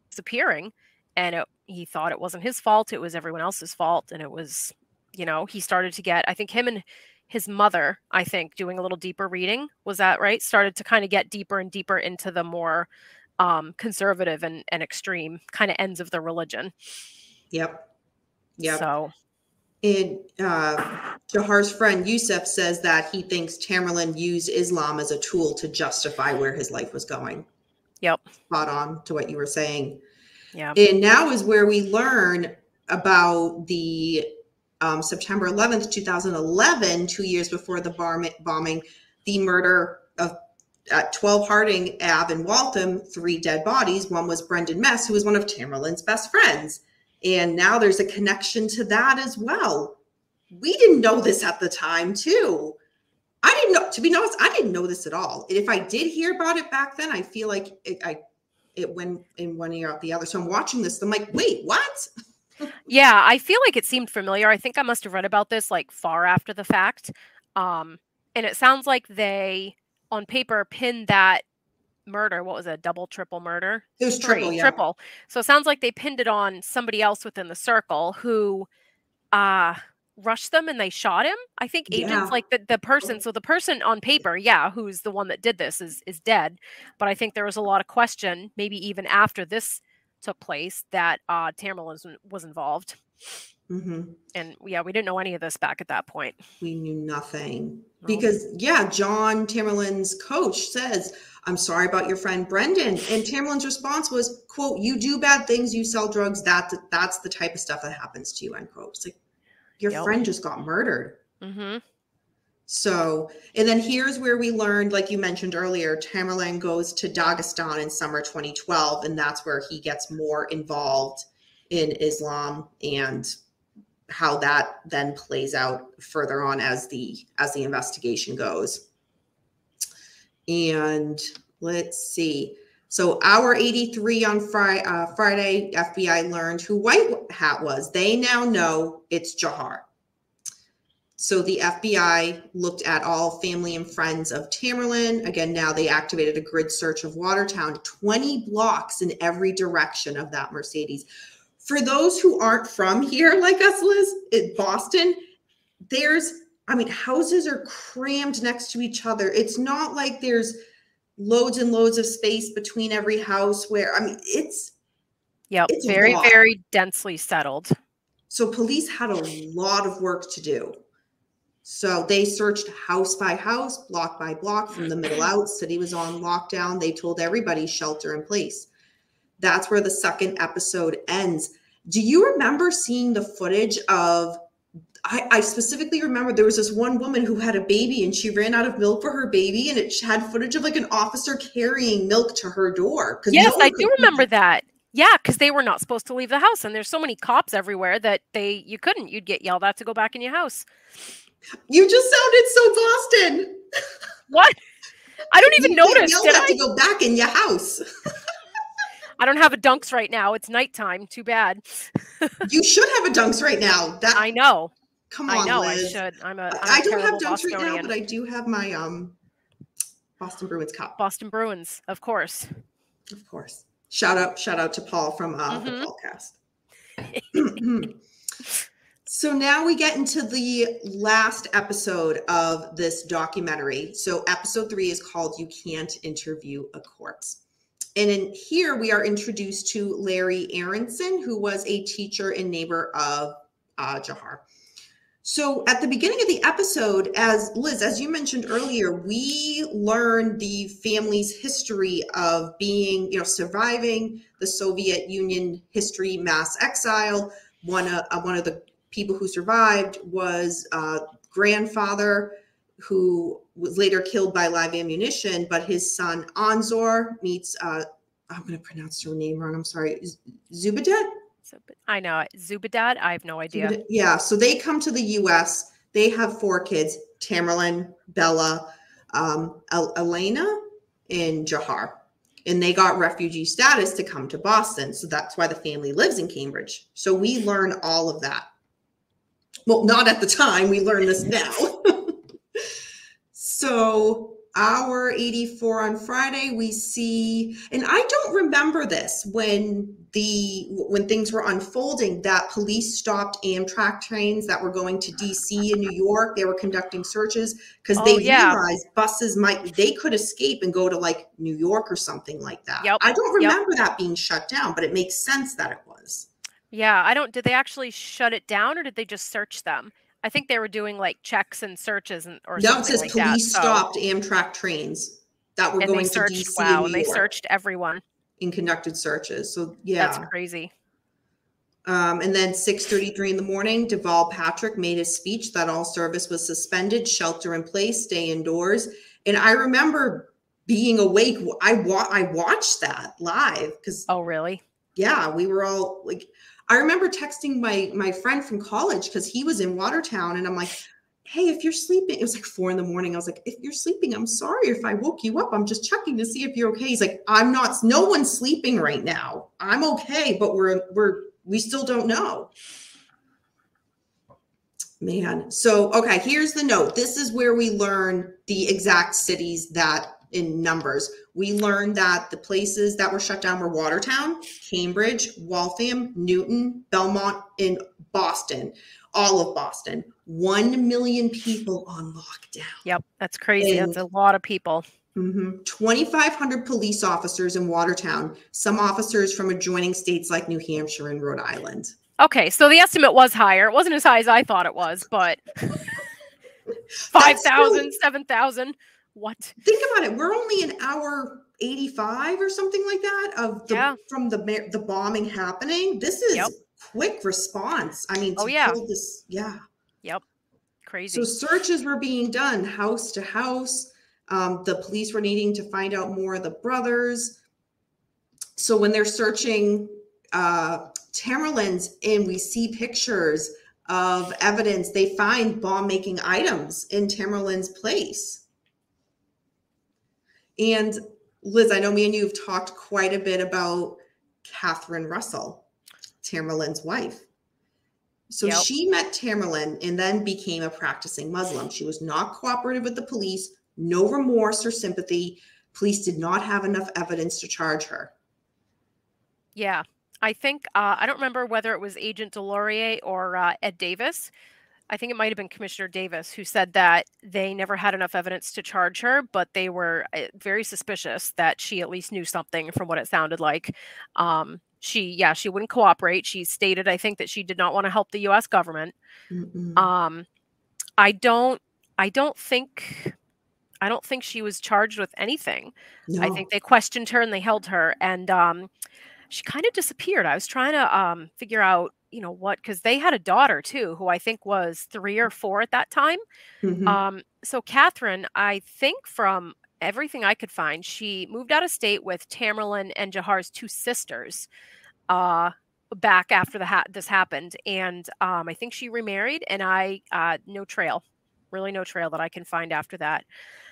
disappearing, and he thought it wasn't his fault, it was everyone else's fault. And it was, he started to get, I think him and his mother, I think, doing a little deeper reading, was that right? Started to kind of get deeper and deeper into the more conservative and extreme kind of ends of the religion. Yep. So. And Jahar's friend Yusuf says that he thinks Tamerlan used Islam as a tool to justify where his life was going. Yep. Spot on to what you were saying. Yeah. And now is where we learn about the September 11th, 2011, 2 years before the bombing, the murder of at 12 Harding Ave in Waltham, 3 dead bodies. One was Brendan Mess, who was one of Tamerlan's best friends. And now there's a connection to that as well. We didn't know this at the time, too. I didn't know, to be honest, I didn't know this at all. And if I did hear about it back then, I feel like it went in one ear out the other. So I'm watching this, I'm like, wait, what? Yeah, I feel like it seemed familiar. I think I must have read about this like far after the fact. And it sounds like they, on paper, pinned that murder. What was it? Double, triple murder? It was triple, yeah. Triple. So it sounds like they pinned it on somebody else within the circle who rushed them and they shot him. I think agents like the person. So the person on paper, who's the one that did this is dead. But I think there was a lot of question, maybe even after this took place, that Tamerlan was involved. Mm-hmm. And we didn't know any of this back at that point. We knew nothing because John Tamerlan's coach says, I'm sorry about your friend Brendan. And Tamerlan's response was, quote, you do bad things, you sell drugs, that's the type of stuff that happens to you, end quote. It's like, your friend just got murdered. Mm-hmm. So, and then here's where we learned, like you mentioned earlier, Tamerlan goes to Dagestan in summer 2012, and that's where he gets more involved in Islam and how that then plays out further on as the investigation goes. And let's see. So hour 83 on Friday, FBI learned who White Hat was. They now know it's Jahar. So the FBI looked at all family and friends of Tamerlan. Again, now they activated a grid search of Watertown, 20 blocks in every direction of that Mercedes. For those who aren't from here, like us, Liz, in Boston, houses are crammed next to each other. It's not like there's loads and loads of space between every house it's very, very densely settled. So police had a lot of work to do. So they searched house by house, block by block, from the middle out. City was on lockdown. They told everybody shelter in place. That's where the second episode ends. Do you remember seeing the footage of, I specifically remember there was this one woman who had a baby and she ran out of milk for her baby, and it had footage of like an officer carrying milk to her door. Yes, I do remember that. Yeah, because they were not supposed to leave the house, and there's so many cops everywhere that you couldn't. You'd get yelled at to go back in your house. You just sounded so Boston. What? I don't even notice. Did I? To go back in your house. I don't have a Dunks right now. It's nighttime. Too bad. You should have a Dunks right now. I know. Come on, I know. Liz. I should. I don't have Dunks right now, but I do have my Boston Bruins cup. Boston Bruins, of course. Of course. Shout out to Paul from the podcast. So now we get into the last episode of this documentary. So episode 3 is called You Can't Interview a Corpse. And in here we are introduced to Larry Aaronson, who was a teacher and neighbor of Jahar. So at the beginning of the episode, as Liz, as you mentioned earlier, we learn the family's history of being, surviving the Soviet Union history, mass exile. One of the people who survived was grandfather, who was later killed by live ammunition, but his son Anzor meets, I'm going to pronounce her name wrong, I'm sorry, Zubadet? I know. Zubadad? I have no idea. Yeah, so they come to the U.S. They have 4 kids, Tamerlan, Bella, Elena, and Jahar. And they got refugee status to come to Boston. So that's why the family lives in Cambridge. So we learn all of that. Well, not at the time. We learn this now. So hour 84 on Friday, we see, and I don't remember this when things were unfolding, that police stopped Amtrak trains that were going to DC and New York. They were conducting searches because they realized buses they could escape and go to like New York or something like that. Yep. I don't remember that being shut down, but it makes sense that it was. Yeah, did they actually shut it down or did they just search them? I think they were doing like checks and searches or something like that. No, it says police stopped Amtrak trains that were going to DC and New York. And they searched everyone. And conducted searches. So yeah. That's crazy. And then 6:33 in the morning, Deval Patrick made his speech that all service was suspended, shelter in place, stay indoors. And I remember being awake. I watched that live because. Oh, really? Yeah, we were all like, I remember texting my friend from college because he was in Watertown, and I'm like, hey, if you're sleeping, it was like 4 a.m. I was like, if you're sleeping, I'm sorry if I woke you up. I'm just checking to see if you're okay. He's like, I'm not, no one's sleeping right now. I'm okay, but we still don't know. Man. So, okay, here's the note. This is where we learn the exact cities that in numbers. We learned that the places that were shut down were Watertown, Cambridge, Waltham, Newton, Belmont, and Boston. All of Boston. 1 million people on lockdown. Yep, that's crazy. That's a lot of people. 2,500 police officers in Watertown. Some officers from adjoining states like New Hampshire and Rhode Island. Okay, so the estimate was higher. It wasn't as high as I thought it was, but 5,000, 7,000. What? Think about it. We're only an hour 85 or something like that from the bombing happening. This is quick response. I mean, this, Yep. Crazy. So searches were being done house to house. The police were needing to find out more of the brothers. So when they're searching Tamerlan's, and we see pictures of evidence, they find bomb-making items in Tamerlan's place. And Liz, I know me and you have talked quite a bit about Catherine Russell, Tamerlan's wife. So she met Tamerlan and then became a practicing Muslim. She was not cooperative with the police, no remorse or sympathy. Police did not have enough evidence to charge her. Yeah, I think, I don't remember whether it was Agent Delorier or Ed Davis. I think it might have been Commissioner Davis who said that they never had enough evidence to charge her, but they were very suspicious that she at least knew something from what it sounded like. she wouldn't cooperate. She stated, I think, that she did not want to help the US government. Mm-mm. Um, I don't I don't think I don't think she was charged with anything. I think No. they questioned her and they held her, and she kind of disappeared. I was trying to figure out, what, because they had a daughter too, who I think was 3 or 4 at that time. Hmm. So Catherine, I think from everything I could find, she moved out of state with Tamerlan and Jahar's two sisters uh, back after this happened, and I think she remarried. And no trail, really no trail that I can find after that.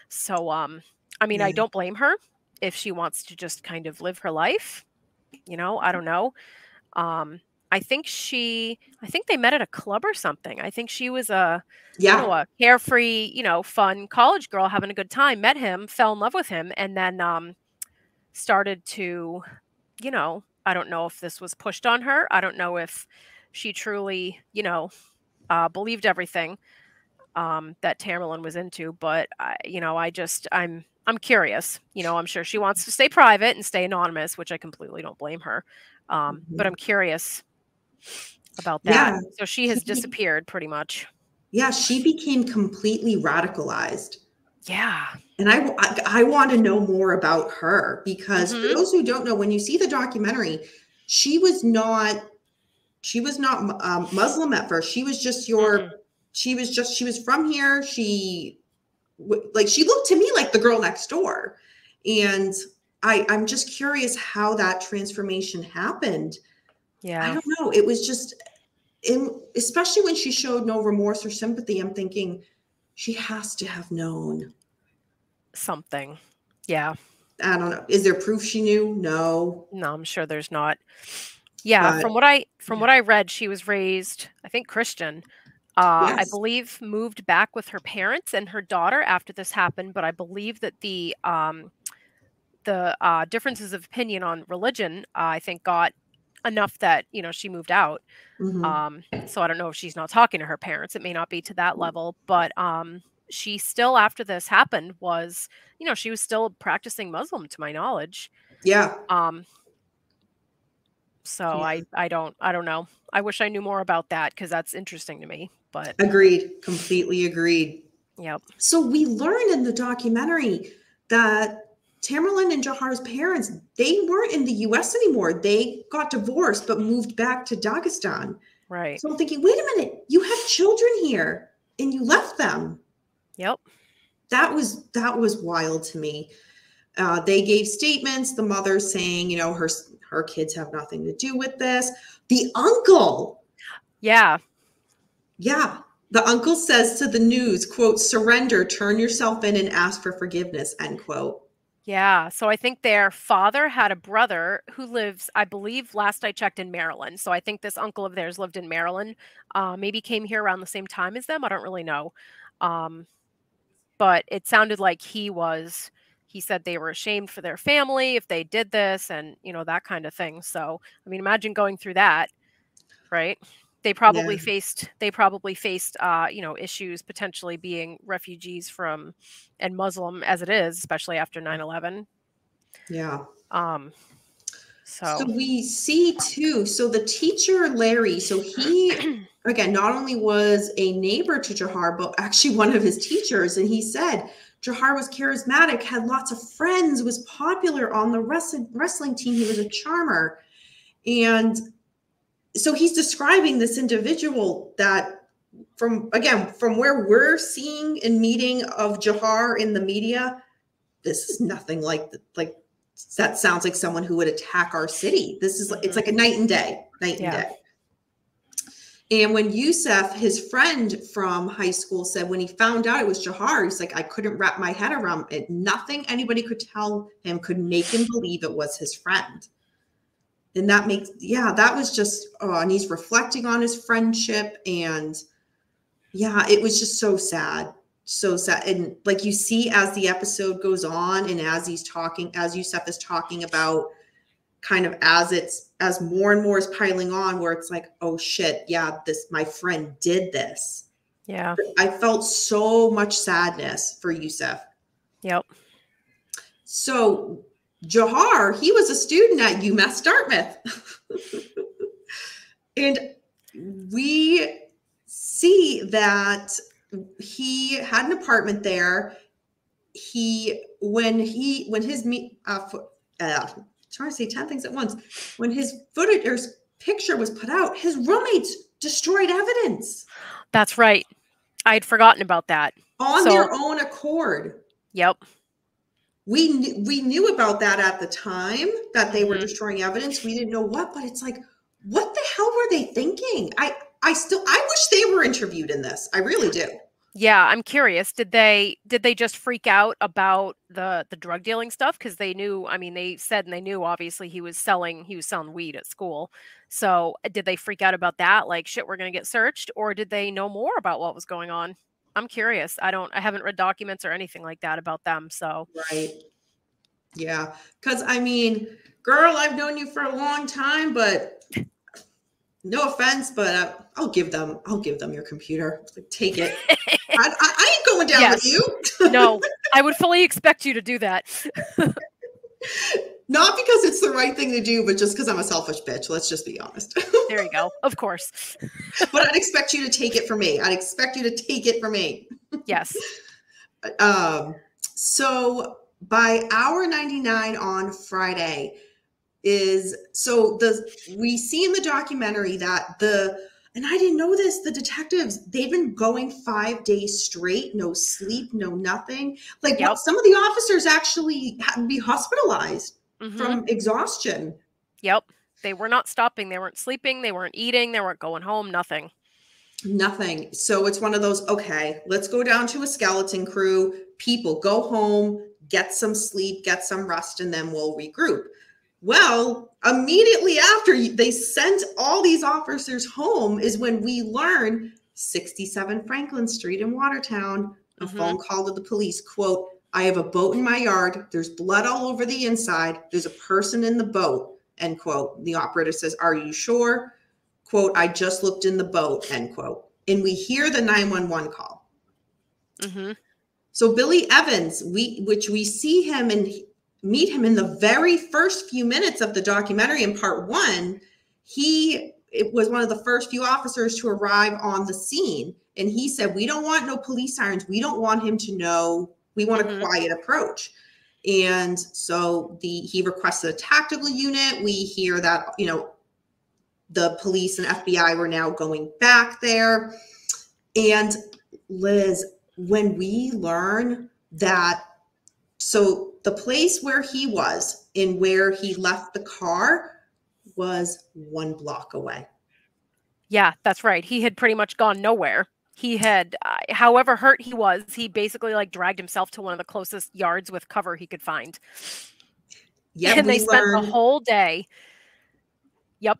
So I mean, I Yeah. don't blame her if she wants to just kind of live her life. I don't know. Um, I think they met at a club or something. I think she was Yeah. a carefree, fun college girl having a good time, met him, fell in love with him, and then started to, I don't know if this was pushed on her. I don't know if she truly, believed everything that Tamerlan was into, but I'm curious. I'm sure she wants to stay private and stay anonymous, which I completely don't blame her. But Mhm. I'm curious about that. Yeah. So she has He, disappeared pretty much. yeah, she became completely radicalized. Yeah. And I want to know more about her because for Mhm. those who don't know, when you see the documentary, she was not Muslim at first. She was just Mm-mm. she was from here. Like she looked to me like the girl next door. And I'm just curious how that transformation happened. I Yeah. don't know. It was just especially when she showed no remorse or sympathy, I'm thinking she has to have known. Something. Yeah. I don't know. Is there proof she knew? No. No, I'm sure there's not. Yeah, But from what I read, she was raised, I think, Christian. I yes. believe moved back with her parents and her daughter after this happened, but I believe that the differences of opinion on religion, I think, got enough that she moved out. Hmm. So I don't know if she's not talking to her parents. It may not be to that level, but she still, after this happened, was she was still practicing Muslim, to my knowledge. Yeah. Um, so Yeah. I don't know. I wish I knew more about that because that's interesting to me. But Agreed. Completely agreed. yep, So we learned in the documentary that Tamerlan and Jahar's parents, they weren't in the US anymore. They got divorced but moved back to Dagestan. right, So I'm thinking, wait a minute, you have children here and you left them. yep, That was wild to me. They gave statements. The mother saying, her kids have nothing to do with this. The uncle, yeah. yeah, the uncle says to the news, quote, "Surrender, turn yourself in, and ask for forgiveness," end quote. Yeah, so I think their father had a brother who lives, I believe, last I checked, in Maryland. So I think this uncle of theirs lived in Maryland. Maybe came here around the same time as them. I don't really know. Um, but it sounded like he said they were ashamed for their family if they did this and, that kind of thing. So, I mean, imagine going through that, right? Yeah, They probably faced issues, potentially being refugees from and Muslim as it is, especially after 9/11. yeah. Um, So so we see too. So the teacher, Larry, so he, again, not only was a neighbor to Jahar, but actually one of his teachers. And he said Jahar was charismatic, had lots of friends, was popular on the wrestling team. He was a charmer. And so he's describing this individual that from where we're seeing and meeting of Jahar in the media, this is nothing like that sounds like someone who would attack our city. It's mhm, like a night and day, night and yeah, day. And when Yusuf, his friend from high school, said when he found out it was Jahar, he's like, I couldn't wrap my head around it. Nothing anybody could tell him could make him believe it was his friend. And that was just, and he's reflecting on his friendship. And yeah, it was just so sad. So sad. And like you see as the episode goes on and as Yusuf is talking about kind of as more and more is piling on, where it's like, oh shit, yeah, my friend did this. yeah, I felt so much sadness for Yusuf. yep, So Jahar, he was a student at UMass Dartmouth. And we see that he had an apartment there. When his trying to say 10 things at once, when his footage or picture was put out, his roommates destroyed evidence. That's right. I'd forgotten about that. On their own accord. Yep. We knew about that at the time, that they were destroying evidence. We didn't know what, but it's like, what the hell were they thinking? I wish they were interviewed in this. I really do. Yeah, I'm curious. Did they just freak out about the drug dealing stuff? Because they knew, I mean, they said and they knew obviously he was selling weed at school. So did they freak out about that? Like, shit, we're gonna get searched, or did they know more about what was going on? I'm curious. I haven't read documents or anything like that about them. So right. Yeah. Because I mean, girl, I've known you for a long time, but no offense, but I'll give them your computer. Like, take it. I ain't going down with you. No, I would fully expect you to do that. Not because it's the right thing to do, but just because I'm a selfish bitch. Let's just be honest. There you go. Of course. But I'd expect you to take it from me. I'd expect you to take it from me. Yes. So by hour 99 on Friday we see in the documentary that and I didn't know this, the detectives, they've been going 5 days straight, no sleep, no nothing. Like some of the officers actually had to be hospitalized from exhaustion. Yep. They were not stopping. They weren't sleeping. They weren't eating. They weren't going home. Nothing. Nothing. So it's one of those, okay, let's go down to a skeleton crew. People, go home, get some sleep, get some rest, and then we'll regroup. Well, immediately after they sent all these officers home is when we learn 67 Franklin Street in Watertown, a phone call to the police, quote, I have a boat in my yard. There's blood all over the inside. There's a person in the boat, end quote. The operator says, are you sure? Quote, I just looked in the boat, end quote. And we hear the 911 call. So Billy Evans, which we see him and meet him in the very first few minutes of the documentary in part 1, it was one of the first few officers to arrive on the scene. And he said, we don't want no police sirens. We don't want him to know. We want a quiet approach. And so he requested a tactical unit. We hear that, the police and FBI were now going back there. And Liz, when we learn that, so the place where he was and where he left the car was 1 block away. Yeah, that's right. He had pretty much gone nowhere. He had, however hurt he was, he basically like dragged himself to one of the closest yards with cover he could find. Yeah, and they spent the whole day,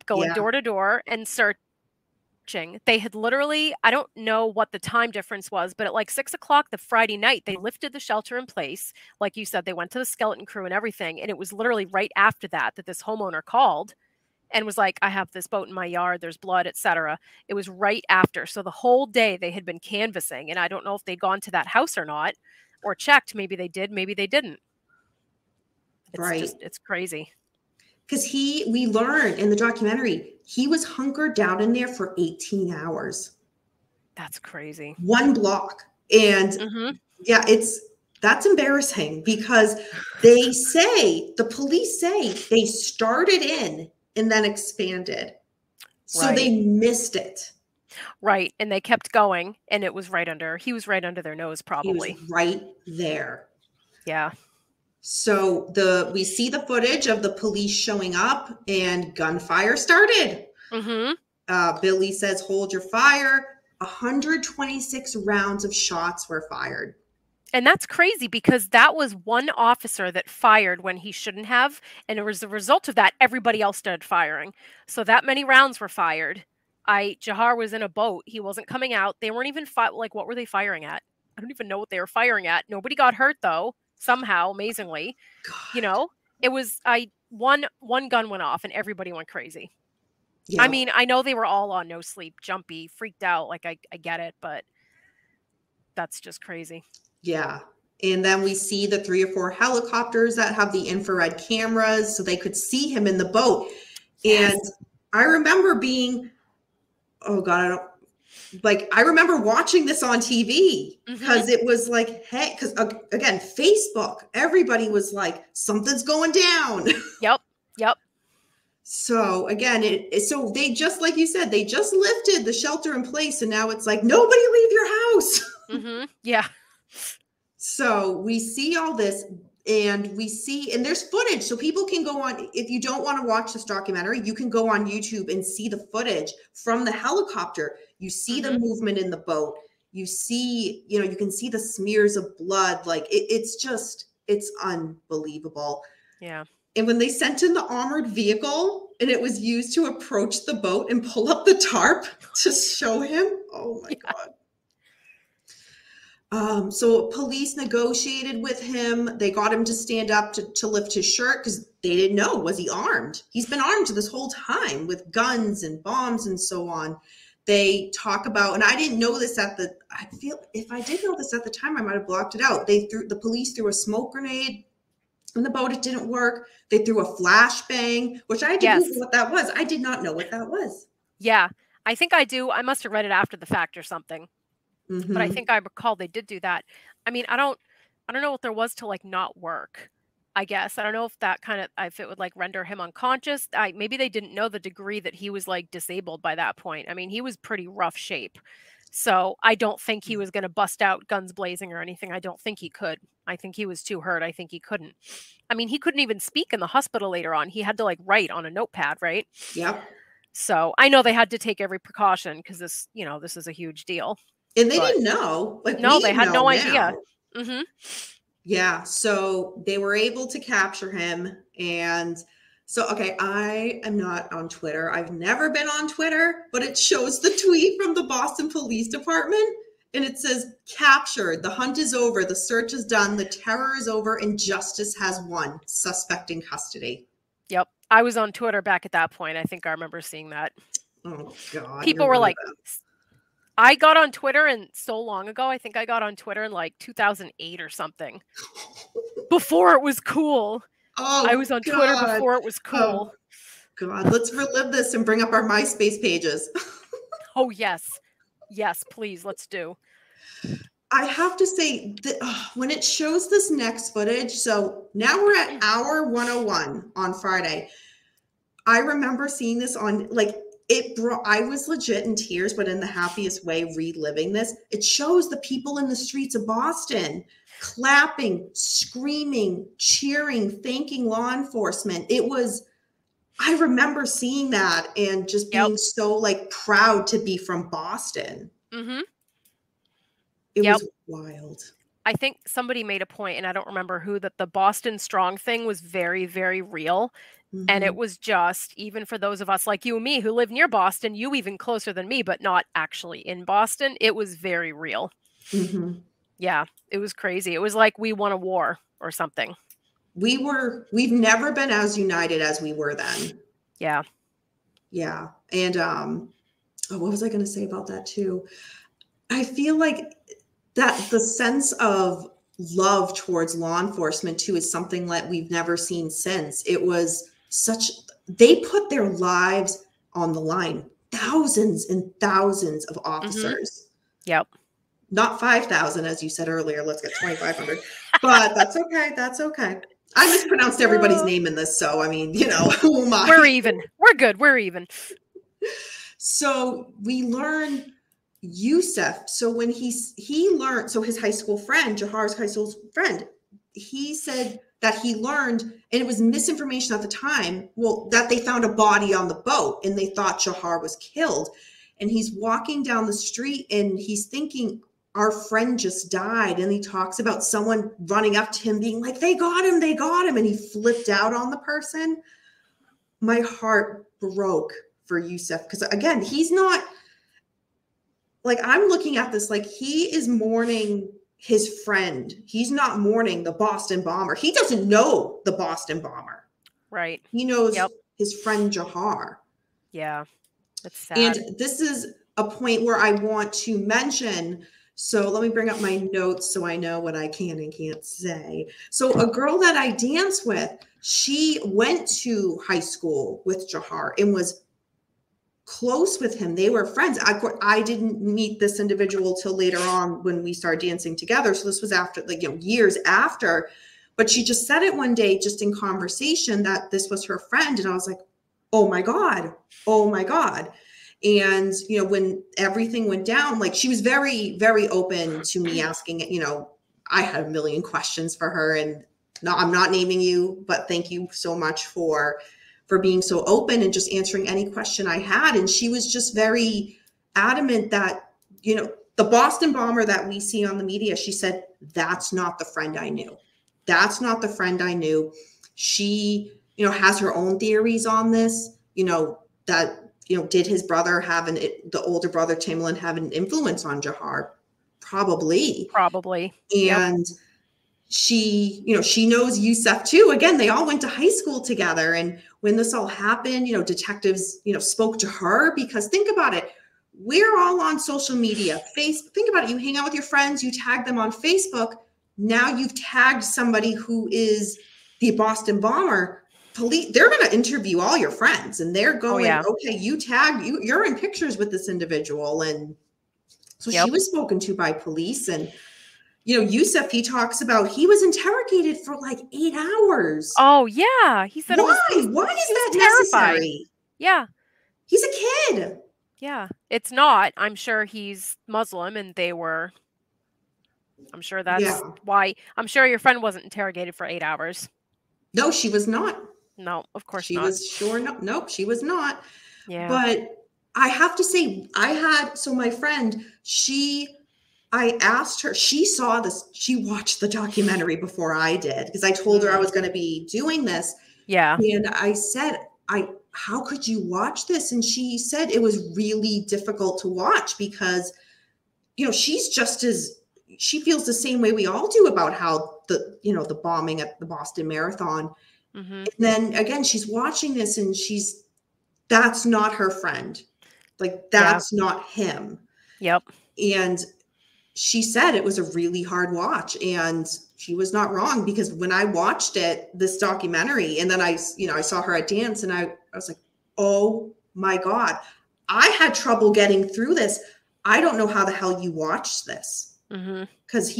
going door to door and searching. They had literally, I don't know what the time difference was, but at like 6 o'clock the Friday night, they lifted the shelter in place. Like you said, they went to the skeleton crew and everything. And it was literally right after that this homeowner called and was like, I have this boat in my yard, there's blood, etc. It was right after. So the whole day they had been canvassing, and I don't know if they'd gone to that house or not, or checked. Maybe they did, maybe they didn't. It's crazy. Because we learn in the documentary, he was hunkered down in there for 18 hours. That's crazy. 1 block. And that's embarrassing because the police say they started in and then expanded. So they missed it. Right. And they kept going and he was right under their nose probably. He was right there. Yeah. So we see the footage of the police showing up and gunfire started. Billy says, hold your fire. 126 rounds of shots were fired. And that's crazy because that was one officer that fired when he shouldn't have. And it was the result of that, everybody else started firing. So that many rounds were fired. Jahar was in a boat. He wasn't coming out. They weren't even what were they firing at? I don't even know what they were firing at. Nobody got hurt though. Somehow, amazingly, God. It was one gun went off and everybody went crazy. Yeah. I mean, I know they were all on no sleep, jumpy, freaked out. Like I get it, but that's just crazy. Yeah. And then we see the 3 or 4 helicopters that have the infrared cameras so they could see him in the boat. Yes. And I remember being, oh God, I remember watching this on TV because it was like, hey, because again, Facebook, everybody was like, something's going down. Yep. So again, so they just, like you said, they just lifted the shelter in place, and now it's like, nobody leave your house. Yeah. So we see all this, and there's footage, so people can go on. If you don't want to watch this documentary, you can go on YouTube and see the footage from the helicopter. You see the movement in the boat. You see, you can see the smears of blood. Like it's unbelievable. Yeah. And when they sent in the armored vehicle and it was used to approach the boat and pull up the tarp to show him, oh my God. So police negotiated with him. They got him to stand up to lift his shirt because they didn't know, was he armed? He's been armed this whole time with guns and bombs and so on. They talk about, and I didn't know this I feel if I did know this at the time, I might have blocked it out. The police threw a smoke grenade in the boat. It didn't work. They threw a flashbang, which I didn't know what that was. I did not know what that was. Yeah, I think I do. I must have read it after the fact or something. But I think I recall they did do that. I mean, I don't know what there was to like not work. I guess I don't know if it would like render him unconscious. Maybe they didn't know the degree that he was like disabled by that point. I mean, he was pretty rough shape. So I don't think he was going to bust out guns blazing or anything. I don't think he could. I think he was too hurt. I think he couldn't. I mean, he couldn't even speak in the hospital later on. He had to like write on a notepad, right? Yep. So I know they had to take every precaution because this is a huge deal. And they didn't know. No, they had no idea. Yeah. So they were able to capture him. And so, okay, I am not on Twitter. I've never been on Twitter, but it shows the tweet from the Boston Police Department. And it says, captured. The hunt is over. The search is done. The terror is over. And justice has won. Suspect in custody. Yep. I was on Twitter back at that point. I think I remember seeing that. Oh, God. People were like, I got on Twitter and so long ago. I think I got on Twitter in like 2008 or something. Before it was cool. Oh, I was on Twitter before it was cool. Oh, God. Let's relive this and bring up our MySpace pages. Oh, yes. Yes, please. Let's do. I have to say that when it shows this next footage, so now we're at hour 101 on Friday. I remember seeing this on I was legit in tears, but in the happiest way, reliving this. It shows the people in the streets of Boston clapping, screaming, cheering, thanking law enforcement. I remember seeing that and just being so like proud to be from Boston. It was wild. I think somebody made a point, and I don't remember who, that the Boston Strong thing was very, very real. And it was just, even for those of us like you and me who live near Boston, you even closer than me, but not actually in Boston, it was very real. Yeah, it was crazy. It was like we won a war or something. We've never been as united as we were then. Yeah. Yeah. And what was I going to say about that too? I feel like that the sense of love towards law enforcement too is something that we've never seen since. It was they put their lives on the line. Thousands and thousands of officers. Yep. Not 5,000, as you said earlier. Let's get 2,500. But that's okay. That's okay. I mispronounced everybody's name in this, so I mean, who am I? We're even. We're good. We're even. So we learn Yusuf. So when he learned, so his high school friend, Jahar's high school friend, he said that he learned, and it was misinformation at the time, that they found a body on the boat and they thought Jahar was killed. And he's walking down the street and he's thinking, our friend just died. And he talks about someone running up to him being like, they got him. And he flipped out on the person. My heart broke for Yusuf. Because again, he's not like, I'm looking at this, like he is mourning his friend. He's not mourning the Boston bomber. He doesn't know the Boston bomber. Right. He knows his friend Jahar. Yeah. That's sad. And this is a point where I want to mention, So let me bring up my notes so I know what I can and can't say. So a girl that I dance with, she went to high school with Jahar and was close with him. They were friends. I didn't meet this individual till later on when we started dancing together. So this was after, like, years after. But she just said it one day, just in conversation, that this was her friend. And I was like, oh my God, oh my God. And, when everything went down, like, she was very, very open to me asking, I had a million questions for her. And I'm not naming you, but thank you so much for being so open and just answering any question I had. And she was just very adamant that, the Boston bomber that we see on the media, she said, that's not the friend I knew. That's not the friend I knew. She, has her own theories on this, that, did his brother the older brother, Timlin, have an influence on Jahar? Probably. And yep. She knows Yusef too. Again, they all went to high school together. And when this all happened, detectives, spoke to her, because think about it. We're all on social media. Think about it. You hang out with your friends, you tag them on Facebook. Now you've tagged somebody who is the Boston bomber. Police, they're going to interview all your friends, and they're going, okay, you're in pictures with this individual. And so she was spoken to by police. And Yusef, he talks about, he was interrogated for like 8 hours. Oh yeah. He said, why is that necessary? Yeah. He's a kid. Yeah. It's not. I'm sure he's Muslim, and I'm sure that's why. I'm sure your friend wasn't interrogated for 8 hours. No, she was not. No, of course not. She was sure. Nope, she was not. Yeah. But I have to say, my friend, I asked her, she saw this, she watched the documentary before I did, because I told her I was going to be doing this. Yeah. And I said, how could you watch this? And she said it was really difficult to watch because, she feels the same way we all do about how the bombing at the Boston Marathon. Mm-hmm. And then again, she's watching this and that's not her friend. Like, that's not him. Yep. And she said it was a really hard watch, and she was not wrong, because when I watched this documentary, and then I saw her at dance, and I was like, oh my God, I had trouble getting through this. I don't know how the hell you watched this. Mm-hmm. Because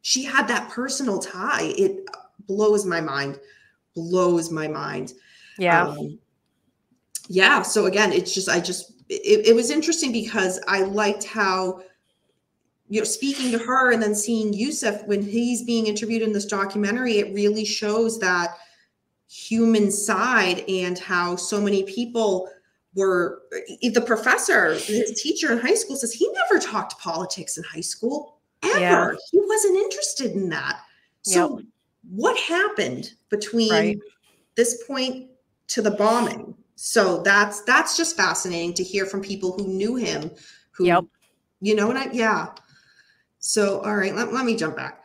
she had that personal tie. It blows my mind. Yeah. Yeah. So again, it was interesting, because I liked how, speaking to her and then seeing Yusef when he's being interviewed in this documentary, it really shows that human side, and how so many people were, the professor, his teacher in high school, says he never talked politics in high school, ever. Yeah. He wasn't interested in that. So what happened between this point to the bombing? So that's just fascinating to hear from people who knew him, who, So, all right, let me jump back.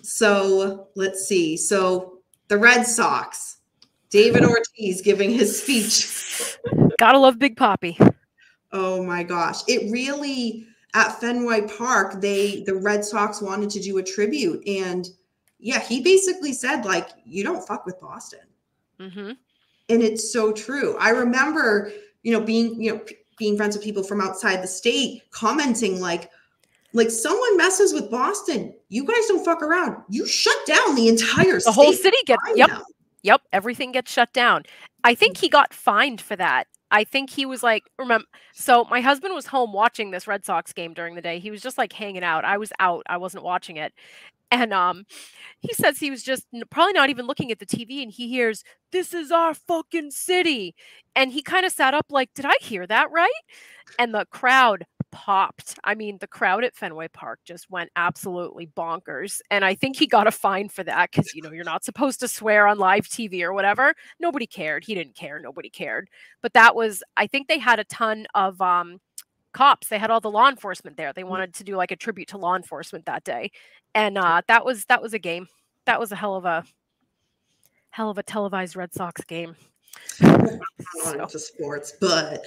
So let's see. So the Red Sox, David Ortiz giving his speech. Gotta love Big Papi. Oh my gosh. It really, at Fenway Park, the Red Sox wanted to do a tribute. And yeah, he basically said, like, you don't fuck with Boston. Mm-hmm. And it's so true. I remember, being friends with people from outside the state commenting like someone messes with Boston, you guys don't fuck around. You shut down the entire state. The whole city gets, yep, everything gets shut down. I think he got fined for that. I think he was like, so my husband was home watching this Red Sox game during the day. He was just like hanging out. I was out. I wasn't watching it. And he says he was just probably not even looking at the TV, and he hears, "This is our fucking city." And he kind of sat up like, did I hear that right? And the crowd popped. I mean, the crowd at Fenway Park just went absolutely bonkers. And I think he got a fine for that, because, you're not supposed to swear on live TV or whatever. Nobody cared. He didn't care. Nobody cared. But I think they had a ton of cops. They had all the law enforcement there. They wanted to do like a tribute to law enforcement that day. And that was a game. That was a hell of a televised Red Sox game. I'm not So, into sports, but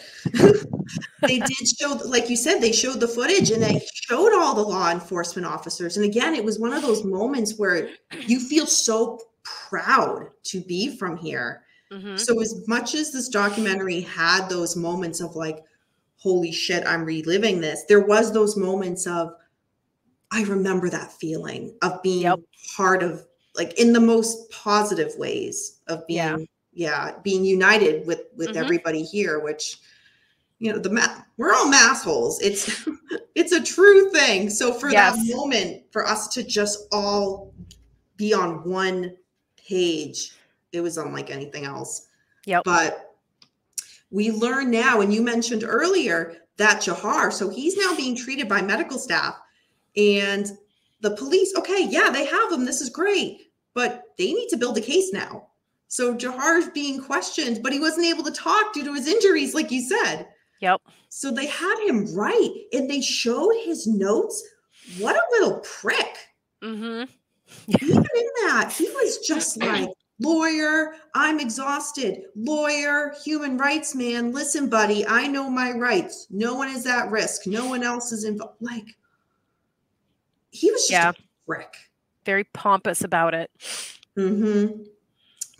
they did show, like you said, they showed the footage and they showed all the law enforcement officers. And again, it was one of those moments where you feel so proud to be from here. mhm. So as much as this documentary had those moments of like, holy shit, I'm reliving this, there was those moments of, I remember that feeling of Yep. being part of, like, in the most positive ways of Yeah. being, being united with Mhm. everybody here, which, you know, we're all massholes. It's it's a true thing. So for that Yes. moment, for us to just all be on one page, it was unlike anything else. Yep. But we learn now, and you mentioned earlier that Jahar, so he's now being treated by medical staff, and the police, okay, yeah, they have him. This is great, but they need to build a case now. So Jahar's being questioned, but he wasn't able to talk due to his injuries, like you said. Yep. So they had him write, and they showed his notes. What a little prick. Mhm. Even in that, he was just like, lawyer, I'm exhausted. Lawyer, human rights man, listen, buddy, I know my rights. No one is at risk. No one else is involved. Like, he was just Yeah. a prick. Very pompous about it. Mm-hmm.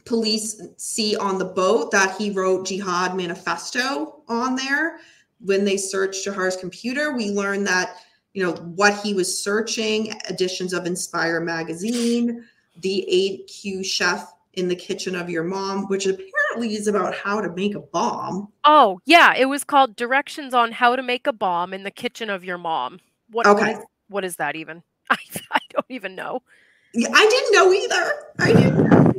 Police see on the boat that he wrote Jihad Manifesto on there. When they searched Jahar's computer, we learned that, you know, what he was searching, editions of Inspire magazine, the 8Q chef in the kitchen of your mom, which apparently is about how to make a bomb. Oh, yeah, it was called Directions on How to Make a Bomb in the Kitchen of Your Mom. Okay. What is that even? I don't even know. Yeah, I didn't know either. I didn't know.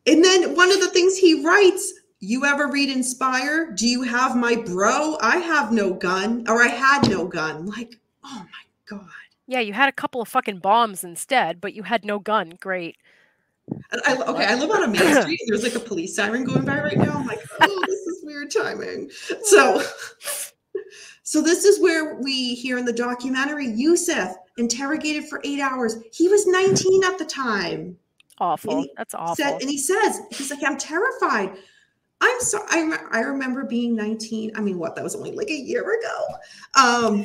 And then one of the things he writes, you ever read Inspire? Do you have my bro? I have no gun, or I had no gun. Like, oh my God. Yeah, you had a couple of fucking bombs instead, but you had no gun. Great. Okay, I live on a main street. There's like a police siren going by right now. I'm like, oh, this is weird timing. So this is where we hear in the documentary, Yusuf interrogated for 8 hours. He was 19 at the time. Awful. That's awful. And he says, he's like, I'm terrified. I'm sorry. I remember being 19. I mean, what? That was only like a year ago.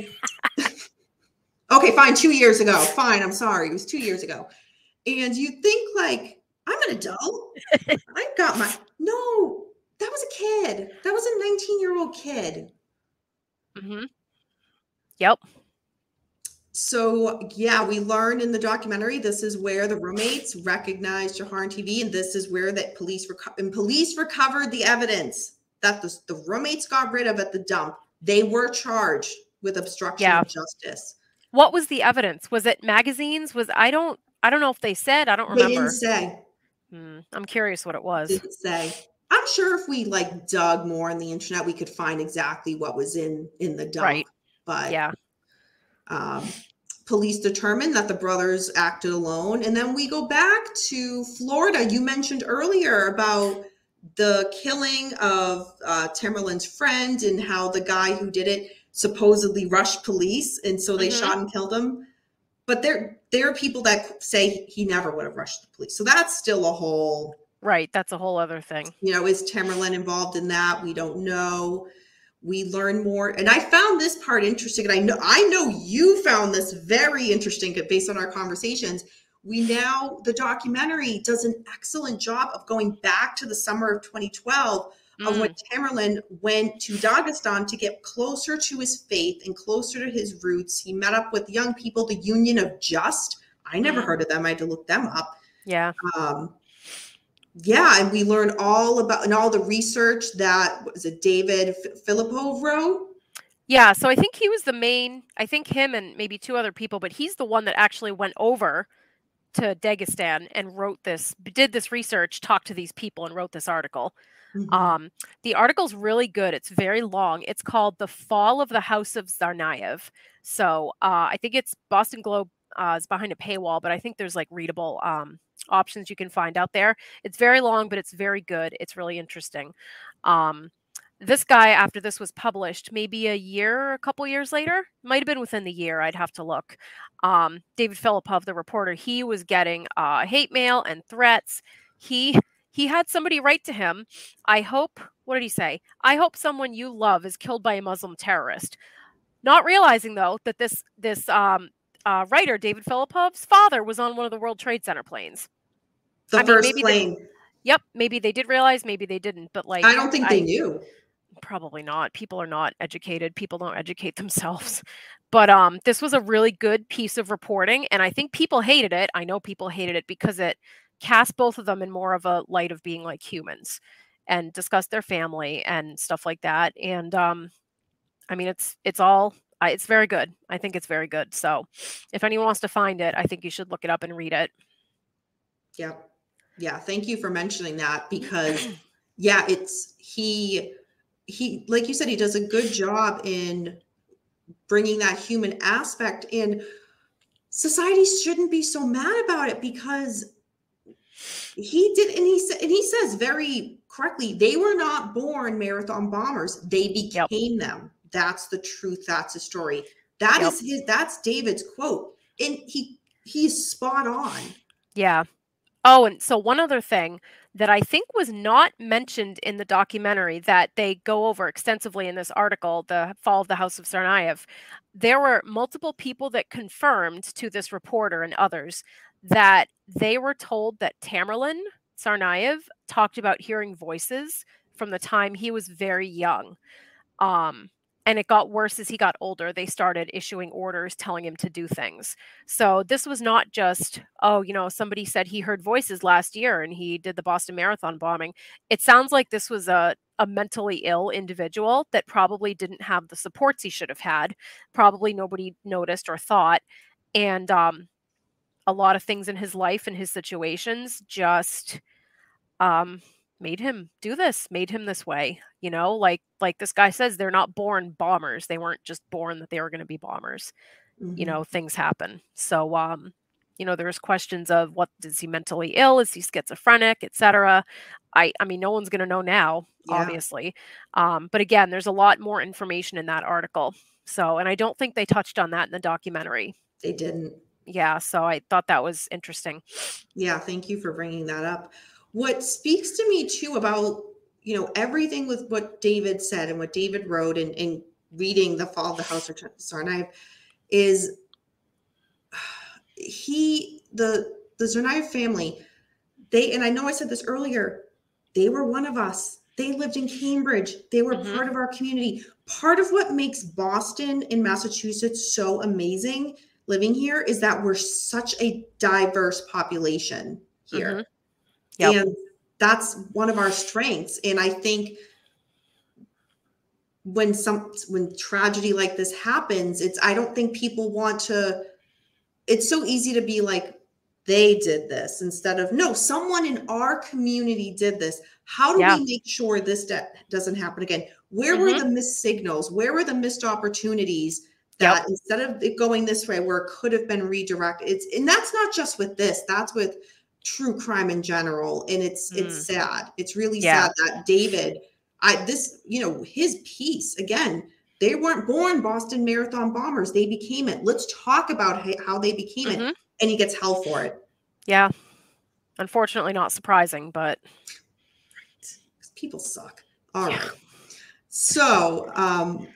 Okay, fine. 2 years ago. Fine. I'm sorry. It was 2 years ago. And you think like, I'm an adult. I got no, that was a kid. That was a 19-year-old kid. Mhm. Yep. So yeah, we learned in the documentary, this is where the roommates recognized Jahar on TV, and this is where that police recovered the evidence that the roommates got rid of at the dump. They were charged with obstruction Yeah. of justice. What was the evidence? Was it magazines? I don't know if they said. I don't They didn't remember. say. I'm curious what it was. Didn't say. I'm sure if we like dug more on the internet, we could find exactly what was in the dump. Right. But Yeah. Police determined that the brothers acted alone. And then we go back to Florida. You mentioned earlier about the killing of Tamerlane's friend and how the guy who did it supposedly rushed police. And so they shot and killed him. But there are people that say he never would have rushed the police. So that's still a whole... Right. That's a whole other thing. You know, is Tamerlane involved in that? We don't know. We learn more. And I found this part interesting. And I know you found this very interesting based on our conversations. The documentary does an excellent job of going back to the summer of 2012 of when Tamerlane went to Dagestan to get closer to his faith and closer to his roots. He met up with young people, the Union of Just. I never heard of them. I had to look them up. Yeah. Yeah, and we learn all about and all the research that David Filipov wrote. Yeah, so I think he was the main. I think him and maybe two other people, but he's the one that actually went over to Dagestan and did this research, talked to these people, and wrote this article. The article's really good. It's very long. It's called "The Fall of the House of Tsarnaev." So I think it's Boston Globe is behind a paywall, but I think there's like readable options you can find out there. It's very long, but it's very good. It's really interesting. This guy, after this was published, maybe a couple years later, might have been within the year, I'd have to look. David Filipov, the reporter, he was getting hate mail and threats. He he had somebody write to him, I hope, what did he say? I hope someone you love is killed by a Muslim terrorist. Not realizing, though, that this writer, David Filipov's father, was on one of the World Trade Center planes. The I mean, first plane. Yep, maybe they did realize, maybe they didn't, but like, I don't think they knew. Probably not. People are not educated. People don't educate themselves. But this was a really good piece of reporting, and I think people hated it. I know people hated it because it cast both of them in more of a light of being like humans and discussed their family and stuff like that. And I mean, it's very good. I think it's very good. So if anyone wants to find it, I think you should look it up and read it. Yeah. Yeah. Thank you for mentioning that, because yeah, he, like you said, he does a good job in bringing that human aspect in. Society shouldn't be so mad about it, because he did. And he says very correctly, they were not born marathon bombers. They became them. That's the truth. That's the story. That's David's quote. And he's spot on. Yeah. Oh, and so one other thing that I think was not mentioned in the documentary that they go over extensively in this article, The Fall of the House of Tsarnaev, there were multiple people that confirmed to this reporter and others that they were told that Tamerlan Tsarnaev talked about hearing voices from the time he was very young. And it got worse as he got older. They started issuing orders telling him to do things. So this was not just, oh, somebody said he heard voices last year and he did the Boston Marathon bombing. It sounds like this was a mentally ill individual that probably didn't have the supports he should have had. Probably nobody noticed or thought. And a lot of things in his life and his situations just made him do this, made him this way, like this guy says, they're not born bombers. They weren't just born that they were going to be bombers. Mm-hmm. Things happen. So, there's questions of is he mentally ill? Is he schizophrenic, etc. I mean, no one's going to know now, obviously. But again, there's a lot more information in that article. So, and I don't think they touched on that in the documentary. They didn't. Yeah. So I thought that was interesting. Yeah. Thank you for bringing that up. What speaks to me too about, everything with what David said and what David wrote and reading The Fall of the House of Tsarnaev is the Tsarnaev family, and I know I said this earlier, they were one of us. They lived in Cambridge. They were part of our community. Part of what makes Boston and Massachusetts so amazing living here is that we're such a diverse population here. Yep. And that's one of our strengths. And I think when tragedy like this happens, I don't think people want to, it's so easy to be like, they did this instead of, no, someone in our community did this. How do we make sure this doesn't happen again? Where were the missed signals? Where were the missed opportunities that instead of it going this way, where it could have been redirected? And that's not just with this, that's with true crime in general. And it's sad. It's really sad that David, his piece, again, they weren't born Boston Marathon bombers. They became it. Let's talk about how they became it. And he gets hell for it. Yeah. Unfortunately, not surprising, but. Right. People suck. All right. So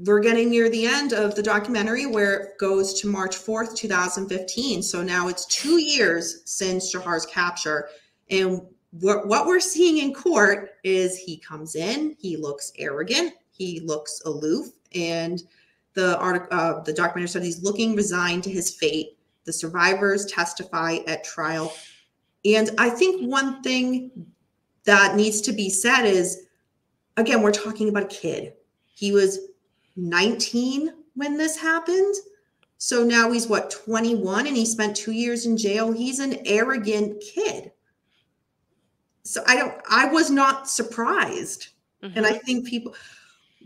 we're getting near the end of the documentary, where it goes to March 4th, 2015. So now it's 2 years since Jahar's capture. And what we're seeing in court is he comes in, he looks arrogant, he looks aloof, and the documentary said he's looking resigned to his fate. The survivors testify at trial. And I think one thing that needs to be said is, again, we're talking about a kid. He was 19 when this happened. So now he's 21, and he spent 2 years in jail. He's an arrogant kid. So I was not surprised. And I think people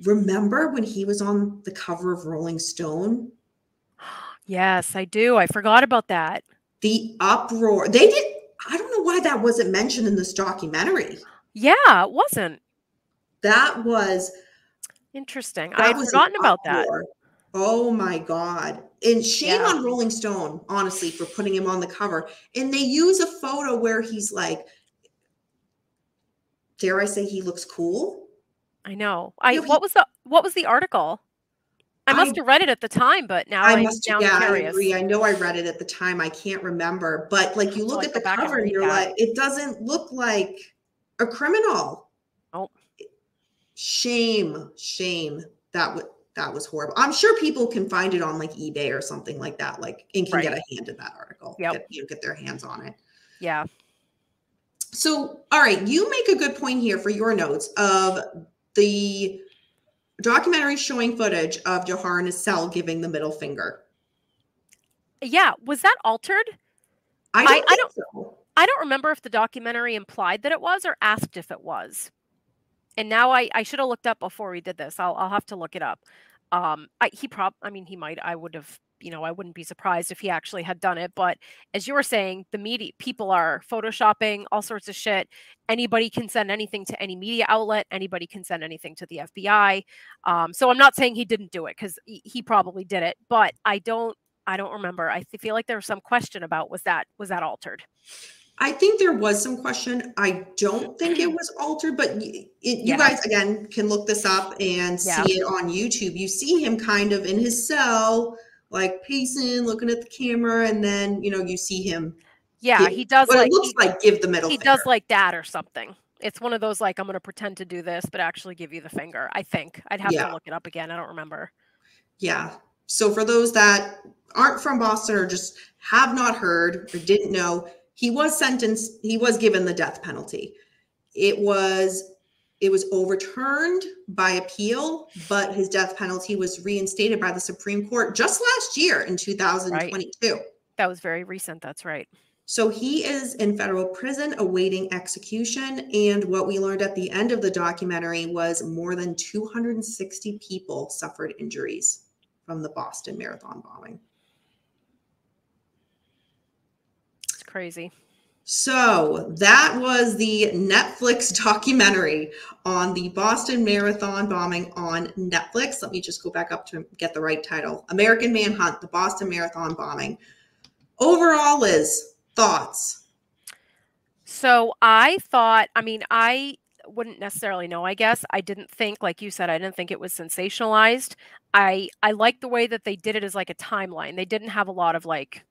remember when he was on the cover of Rolling Stone. Yes, I do. I forgot about that. The uproar. I don't know why that wasn't mentioned in this documentary. Yeah, it wasn't. That was interesting. I had forgotten about that. Oh my God. And shame on Rolling Stone, honestly, for putting him on the cover. And they use a photo where he's like, dare I say, he looks cool. I know. You know, What was the article? I must have read it at the time, but now I'm yeah, I curious. agree. I know I read it at the time. I can't remember, but like you look at the cover and you're like, it doesn't look like a criminal. Oh, shame. That was horrible. I'm sure people can find it on like eBay or something like that, like, and can get a hand in that article. Yep. Get their hands on it. Yeah. So, all right, you make a good point here for your notes of the documentary showing footage of Johar in his cell giving the middle finger. Yeah. Was that altered? I don't think so. I don't remember if the documentary implied that it was or asked if it was. And now I should have looked up before we did this. I'll have to look it up. He might. I would have, I wouldn't be surprised if he actually had done it. But as you were saying, the media people are photoshopping all sorts of shit. Anybody can send anything to any media outlet. Anybody can send anything to the FBI. So I'm not saying he didn't do it, because he probably did it. But I don't remember. I feel like there was some question about was that altered. I think there was some question. I don't think it was altered, but you guys, again, can look this up and see it on YouTube. You see him kind of in his cell, like pacing, looking at the camera, and then, you see him. Yeah, he does what it looks like give the middle finger. He does like that or something. It's one of those, like, I'm going to pretend to do this, but actually give you the finger, I think. I'd have to look it up again. I don't remember. Yeah. So for those that aren't from Boston or just have not heard or didn't know, he was sentenced. He was given the death penalty. It was overturned by appeal, but his death penalty was reinstated by the Supreme Court just last year in 2022. Right. That was very recent. That's right. So he is in federal prison awaiting execution. And what we learned at the end of the documentary was more than 260 people suffered injuries from the Boston Marathon bombing. Crazy. So that was the Netflix documentary on the Boston Marathon bombing on Netflix. Let me just go back up to get the right title. American Manhunt, the Boston Marathon bombing. Overall, Liz, thoughts? So I thought, I wouldn't necessarily know, I guess. I didn't think, like you said, I didn't think it was sensationalized. I liked the way that they did it as like a timeline. They didn't have a lot of like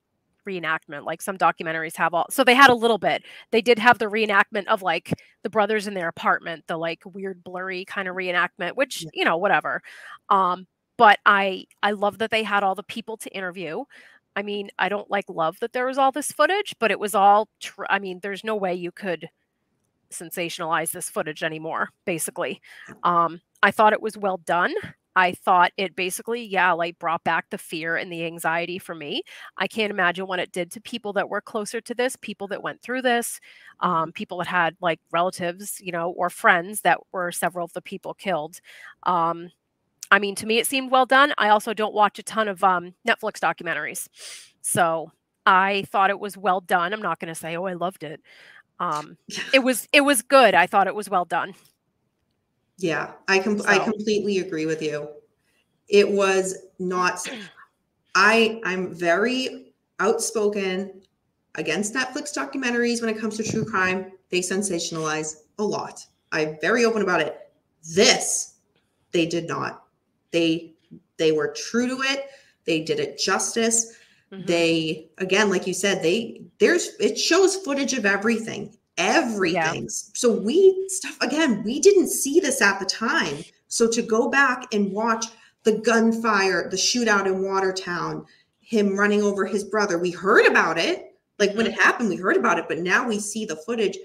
reenactment like some documentaries have. So they had a little bit. They did have the reenactment of like the brothers in their apartment, the like weird blurry kind of reenactment, which whatever. But I love that they had all the people to interview. I don't love that there was all this footage, but it was all there's no way you could sensationalize this footage anymore, basically. I thought it was well done. I thought it basically, brought back the fear and the anxiety for me. I can't imagine what it did to people that were closer to this, people that went through this, people that had like relatives, or friends that were several of the people killed. To me, it seemed well done. I also don't watch a ton of Netflix documentaries. So I thought it was well done. I'm not going to say, oh, I loved it. It was good. I thought it was well done. Yeah, I completely agree with you. It was not, I'm very outspoken against Netflix documentaries when it comes to true crime. They sensationalize a lot. I'm very open about it. This, they did not. They were true to it. They did it justice. Mm-hmm. They, again, like you said, it shows footage of everything. Yeah. So we didn't see this at the time. So to go back and watch the gunfire, the shootout in Watertown, him running over his brother, we heard about it. Like when it happened, we heard about it, but now we see the footage.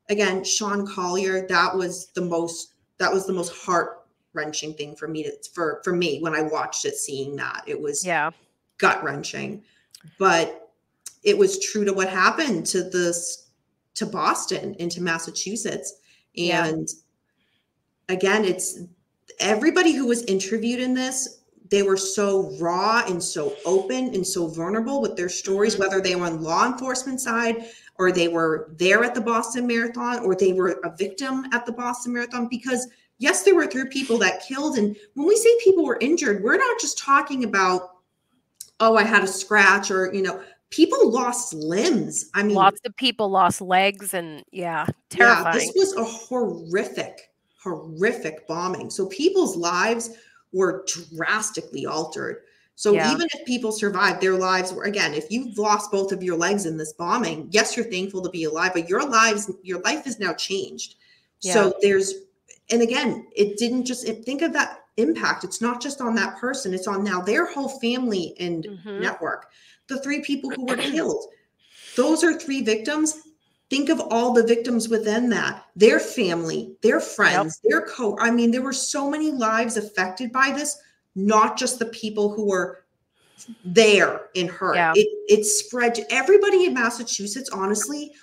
Again, Sean Collier, that was the most heart-wrenching thing for me for me when I watched it, seeing that. It was gut-wrenching. But it was true to what happened to Boston and to Massachusetts. And again, it's everybody who was interviewed in this, they were so raw and so open and so vulnerable with their stories, whether they were on law enforcement side or they were there at the Boston Marathon or they were a victim at the Boston Marathon. Because yes, there were 3 people that killed. And when we say people were injured, we're not just talking about, oh, I had a scratch or, People lost limbs. I mean, Lots of people lost legs, and yeah, yeah, this terrifying. was a horrific bombing. So people's lives were drastically altered. So Yeah. even if people survived, their lives were, again, if you've lost both of your legs in this bombing, yes, you're thankful to be alive, but your life is now changed. Yeah. So and again, it didn't just, think of that impact. It's not just on that person, it's on now their whole family and Mhm. network. The 3 people who were killed, those are 3 victims. Think of all the victims within that, their family, their Yep. friends, I mean, there were so many lives affected by this, not just the people who were there and hurt. Yeah. It spread to everybody in Massachusetts, honestly.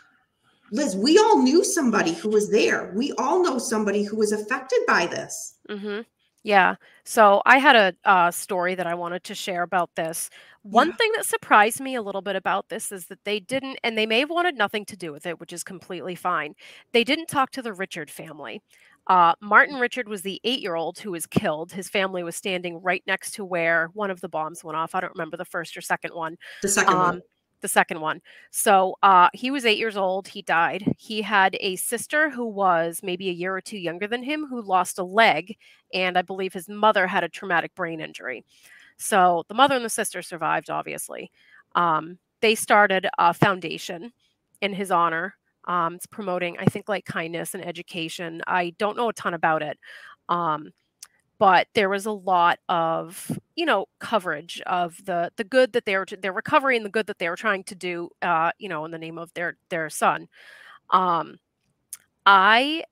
Liz, we all knew somebody who was there. We all know somebody who was affected by this. Mhm. Yeah. So I had a story that I wanted to share about this. One Yeah. thing that surprised me a little bit about this is that they didn't, and they may have wanted nothing to do with it, which is completely fine. They didn't talk to the Richard family. Martin Richard was the 8-year-old who was killed. His family was standing right next to where one of the bombs went off. I don't remember the first or second one. The second one. Um, the second one. So he was 8 years old. He died. He had a sister who was maybe a year or two younger than him who lost a leg, and I believe his mother had a traumatic brain injury. So the mother and the sister survived, obviously. They started a foundation in his honor. It's promoting, I think, like kindness and education. I don't know a ton about it. Um, but there was a lot of, coverage of the good that their recovery and the good that they were trying to do, in the name of their son. Um, I,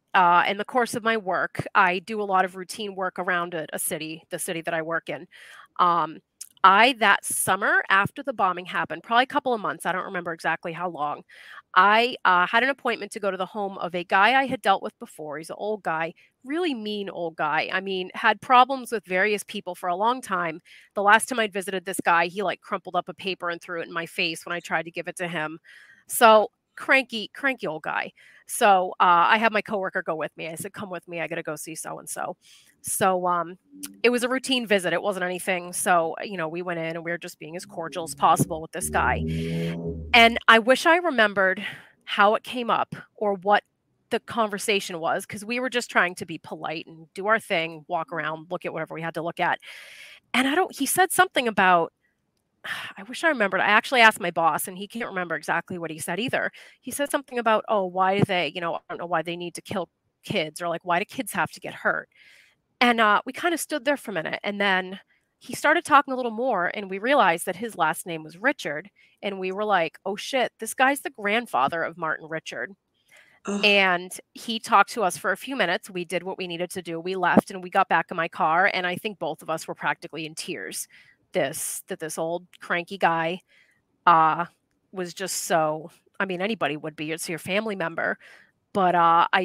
in the course of my work, I do a lot of routine work around a city, the city that I work in. Um, that summer after the bombing happened, probably a couple of months, I don't remember exactly how long, I had an appointment to go to the home of a guy I had dealt with before. He's an old guy, really mean old guy. I mean, had problems with various people for a long time. The last time I'd visited this guy, he like crumpled up a paper and threw it in my face when I tried to give it to him. So cranky old guy. So I had my coworker go with me. I said, "Come with me. I got to go see so and so." So it was a routine visit. It wasn't anything. So we went in and we were just being as cordial as possible with this guy. And I wish I remembered how it came up or what the conversation was, because we were just trying to be polite and do our thing, walk around, look at whatever we had to look at. And he said something about, I wish I remembered. I actually asked my boss, and he can't remember exactly what he said either. He said something about, oh, why do they, I don't know why they need to kill kids, or like, why do kids have to get hurt? And we kind of stood there for a minute. And then he started talking a little more, and we realized that his last name was Richard. And we were like, oh shit, this guy's the grandfather of Martin Richard. Oh, And he talked to us for a few minutes. We did what we needed to do. We left and we got back in my car. And I think both of us were practically in tears. This old cranky guy was just so, I mean, anybody would be, it's your family member. But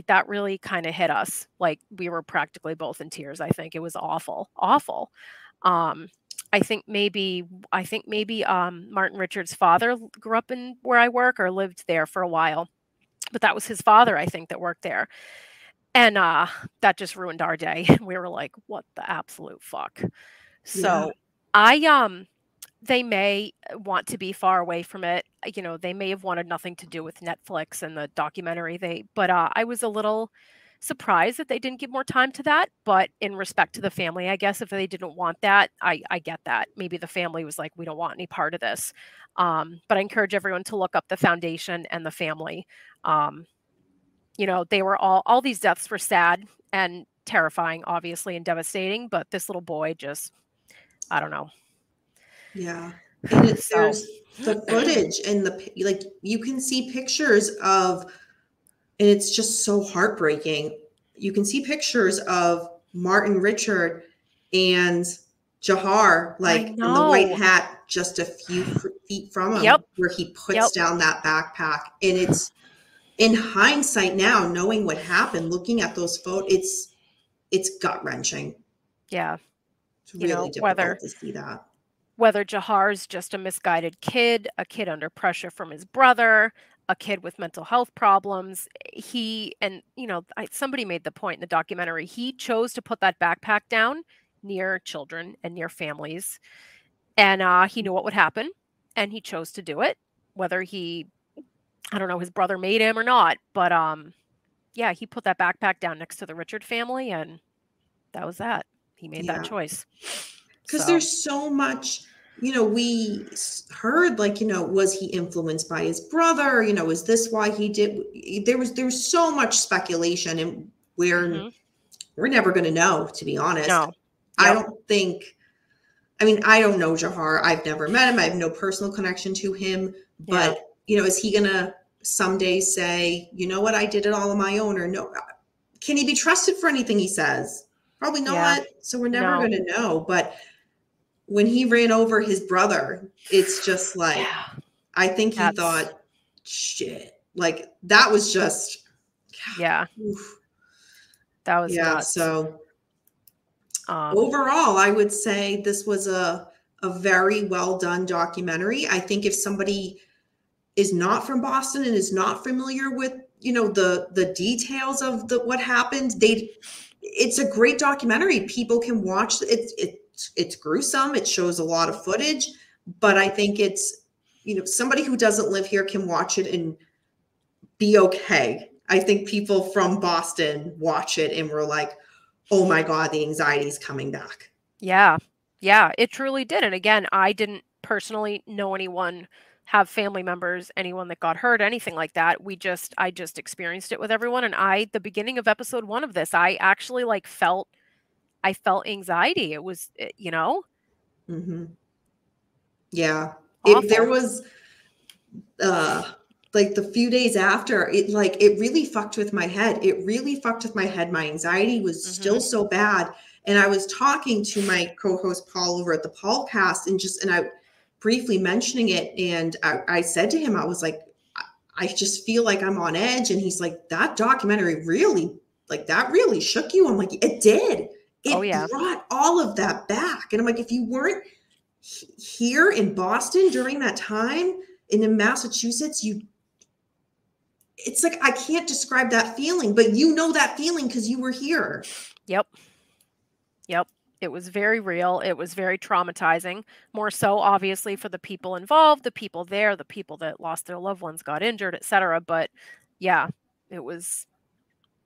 that really kind of hit us. Like, we were practically both in tears. I think it was awful, awful. Um, I think maybe Martin Richards' father grew up in where I work or lived there for a while, but that was his father, I think, that worked there. And that just ruined our day. We were like, what the absolute fuck? yeah. So I they may want to be far away from it. They may have wanted nothing to do with Netflix and the documentary. But I was a little surprised that they didn't give more time to that. But in respect to the family, I guess if they didn't want that, I get that. Maybe the family was like, we don't want any part of this. But I encourage everyone to look up the foundation and the family. Um, they were all these deaths were sad and terrifying, obviously, and devastating. But this little boy just, I don't know. Yeah. And So, there's the footage and like you can see pictures of, and it's just so heartbreaking. You can see pictures of Martin Richard and Jahar, I like in the white know. hat, just a few feet from him, Yep. where he Yep. puts down that backpack. And it's, in hindsight now, knowing what happened, looking at those photos, it's gut wrenching. Yeah. It's really difficult Whether to see that. Jahar's just a misguided kid, a kid under pressure from his brother, a kid with mental health problems. Somebody made the point in the documentary. He chose to put that backpack down near children and near families, and he knew what would happen. and he chose to do it, whether I don't know, his brother made him or not, but yeah, he put that backpack down next to the Richard family, and that was that. He made that Yeah. choice. Because So, there's so much, we heard, like, was he influenced by his brother? Is this why he did? There was so much speculation, and we're never going to know, to be honest. no. I Yep. don't think, I don't know Jahar. I've never met him. I have no personal connection to him. Yeah. But, is he going to someday say, you know what, I did it all on my own? Or no? Can he be trusted for anything he says? Probably Yeah. not. So we're never No. going to know. But when he ran over his brother, it's just like, Yeah. I think he thought, shit, like that was just, yeah, oof. that was nuts. So overall, I would say this was a very well done documentary. I think if somebody is not from Boston and is not familiar with, the details of what happened, it's a great documentary. People can watch it. It's gruesome. It shows a lot of footage, but I think it's, somebody who doesn't live here can watch it and be okay. I think people from Boston watch it and we're like, oh my God, the anxiety is coming back. Yeah. Yeah, it truly did. And again, I didn't personally know anyone, have family members, anyone that got hurt, anything like that. I just experienced it with everyone. And the beginning of episode 1 of this, I actually felt anxiety. It was, Mm-hmm. Yeah. There awful. was, like the few days after it really fucked with my head. It really fucked with my head. My anxiety was still so bad. And I was talking to my co-host Paul over at the Paulcast and I briefly mentioning it. And I said to him, I was like, I just feel like I'm on edge. And he's like, that documentary really, that really shook you. I'm like, it did. It brought all of that back. And I'm like, if you weren't here in Boston during that time and in Massachusetts, it's like, I can't describe that feeling, but that feeling because you were here. Yep. It was very real. It was very traumatizing, more so obviously for the people involved, the people there, the people that lost their loved ones, got injured, etc. But yeah, it was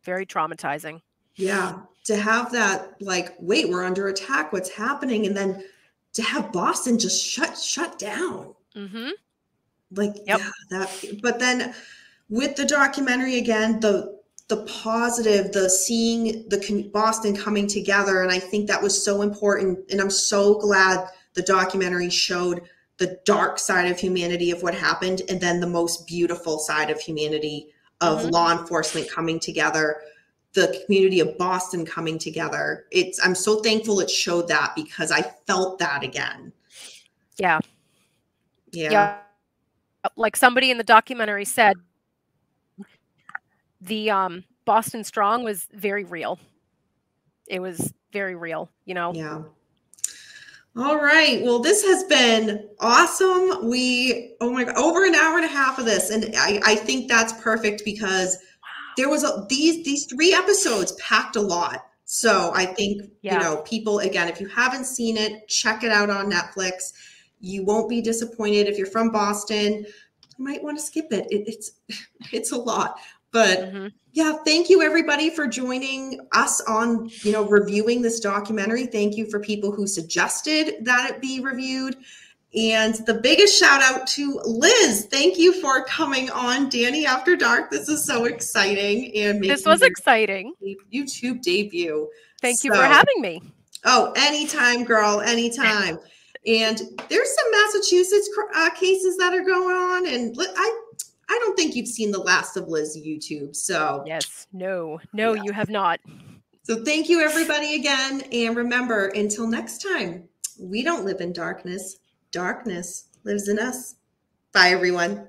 very traumatizing. Yeah. To have that, wait, we're under attack. What's happening? And then to have Boston just shut down. Mm-hmm. But then with the documentary, again, the positive, the seeing the Boston coming together. And I think that was so important. And I'm so glad the documentary showed the dark side of humanity of what happened. And then the most beautiful side of humanity of law enforcement coming together, the community of Boston coming together. I'm so thankful it showed that because I felt that again. Yeah. Like somebody in the documentary said, the Boston Strong was very real. It was very real, Yeah. All right. Well, this has been awesome. Oh my God, over an hour and a half of this. And I think that's perfect because there was these 3 episodes packed a lot. So I think, people, again, if you haven't seen it, check it out on Netflix. You won't be disappointed. If you're from Boston, you might want to skip it. It's a lot. But yeah, thank you everybody for joining us on, reviewing this documentary. Thank you for people who suggested that it be reviewed. And the biggest shout out to Liz. Thank you for coming on Danny After Dark. This is so exciting. And this was exciting. YouTube debut. Thank you for having me. Oh, anytime, girl, anytime. And there's some Massachusetts cases that are going on. And I don't think you've seen the last of Liz YouTube. So yes, no, you have not. So thank you everybody again. And remember, until next time, we don't live in darkness. Darkness lives in us. Bye, everyone.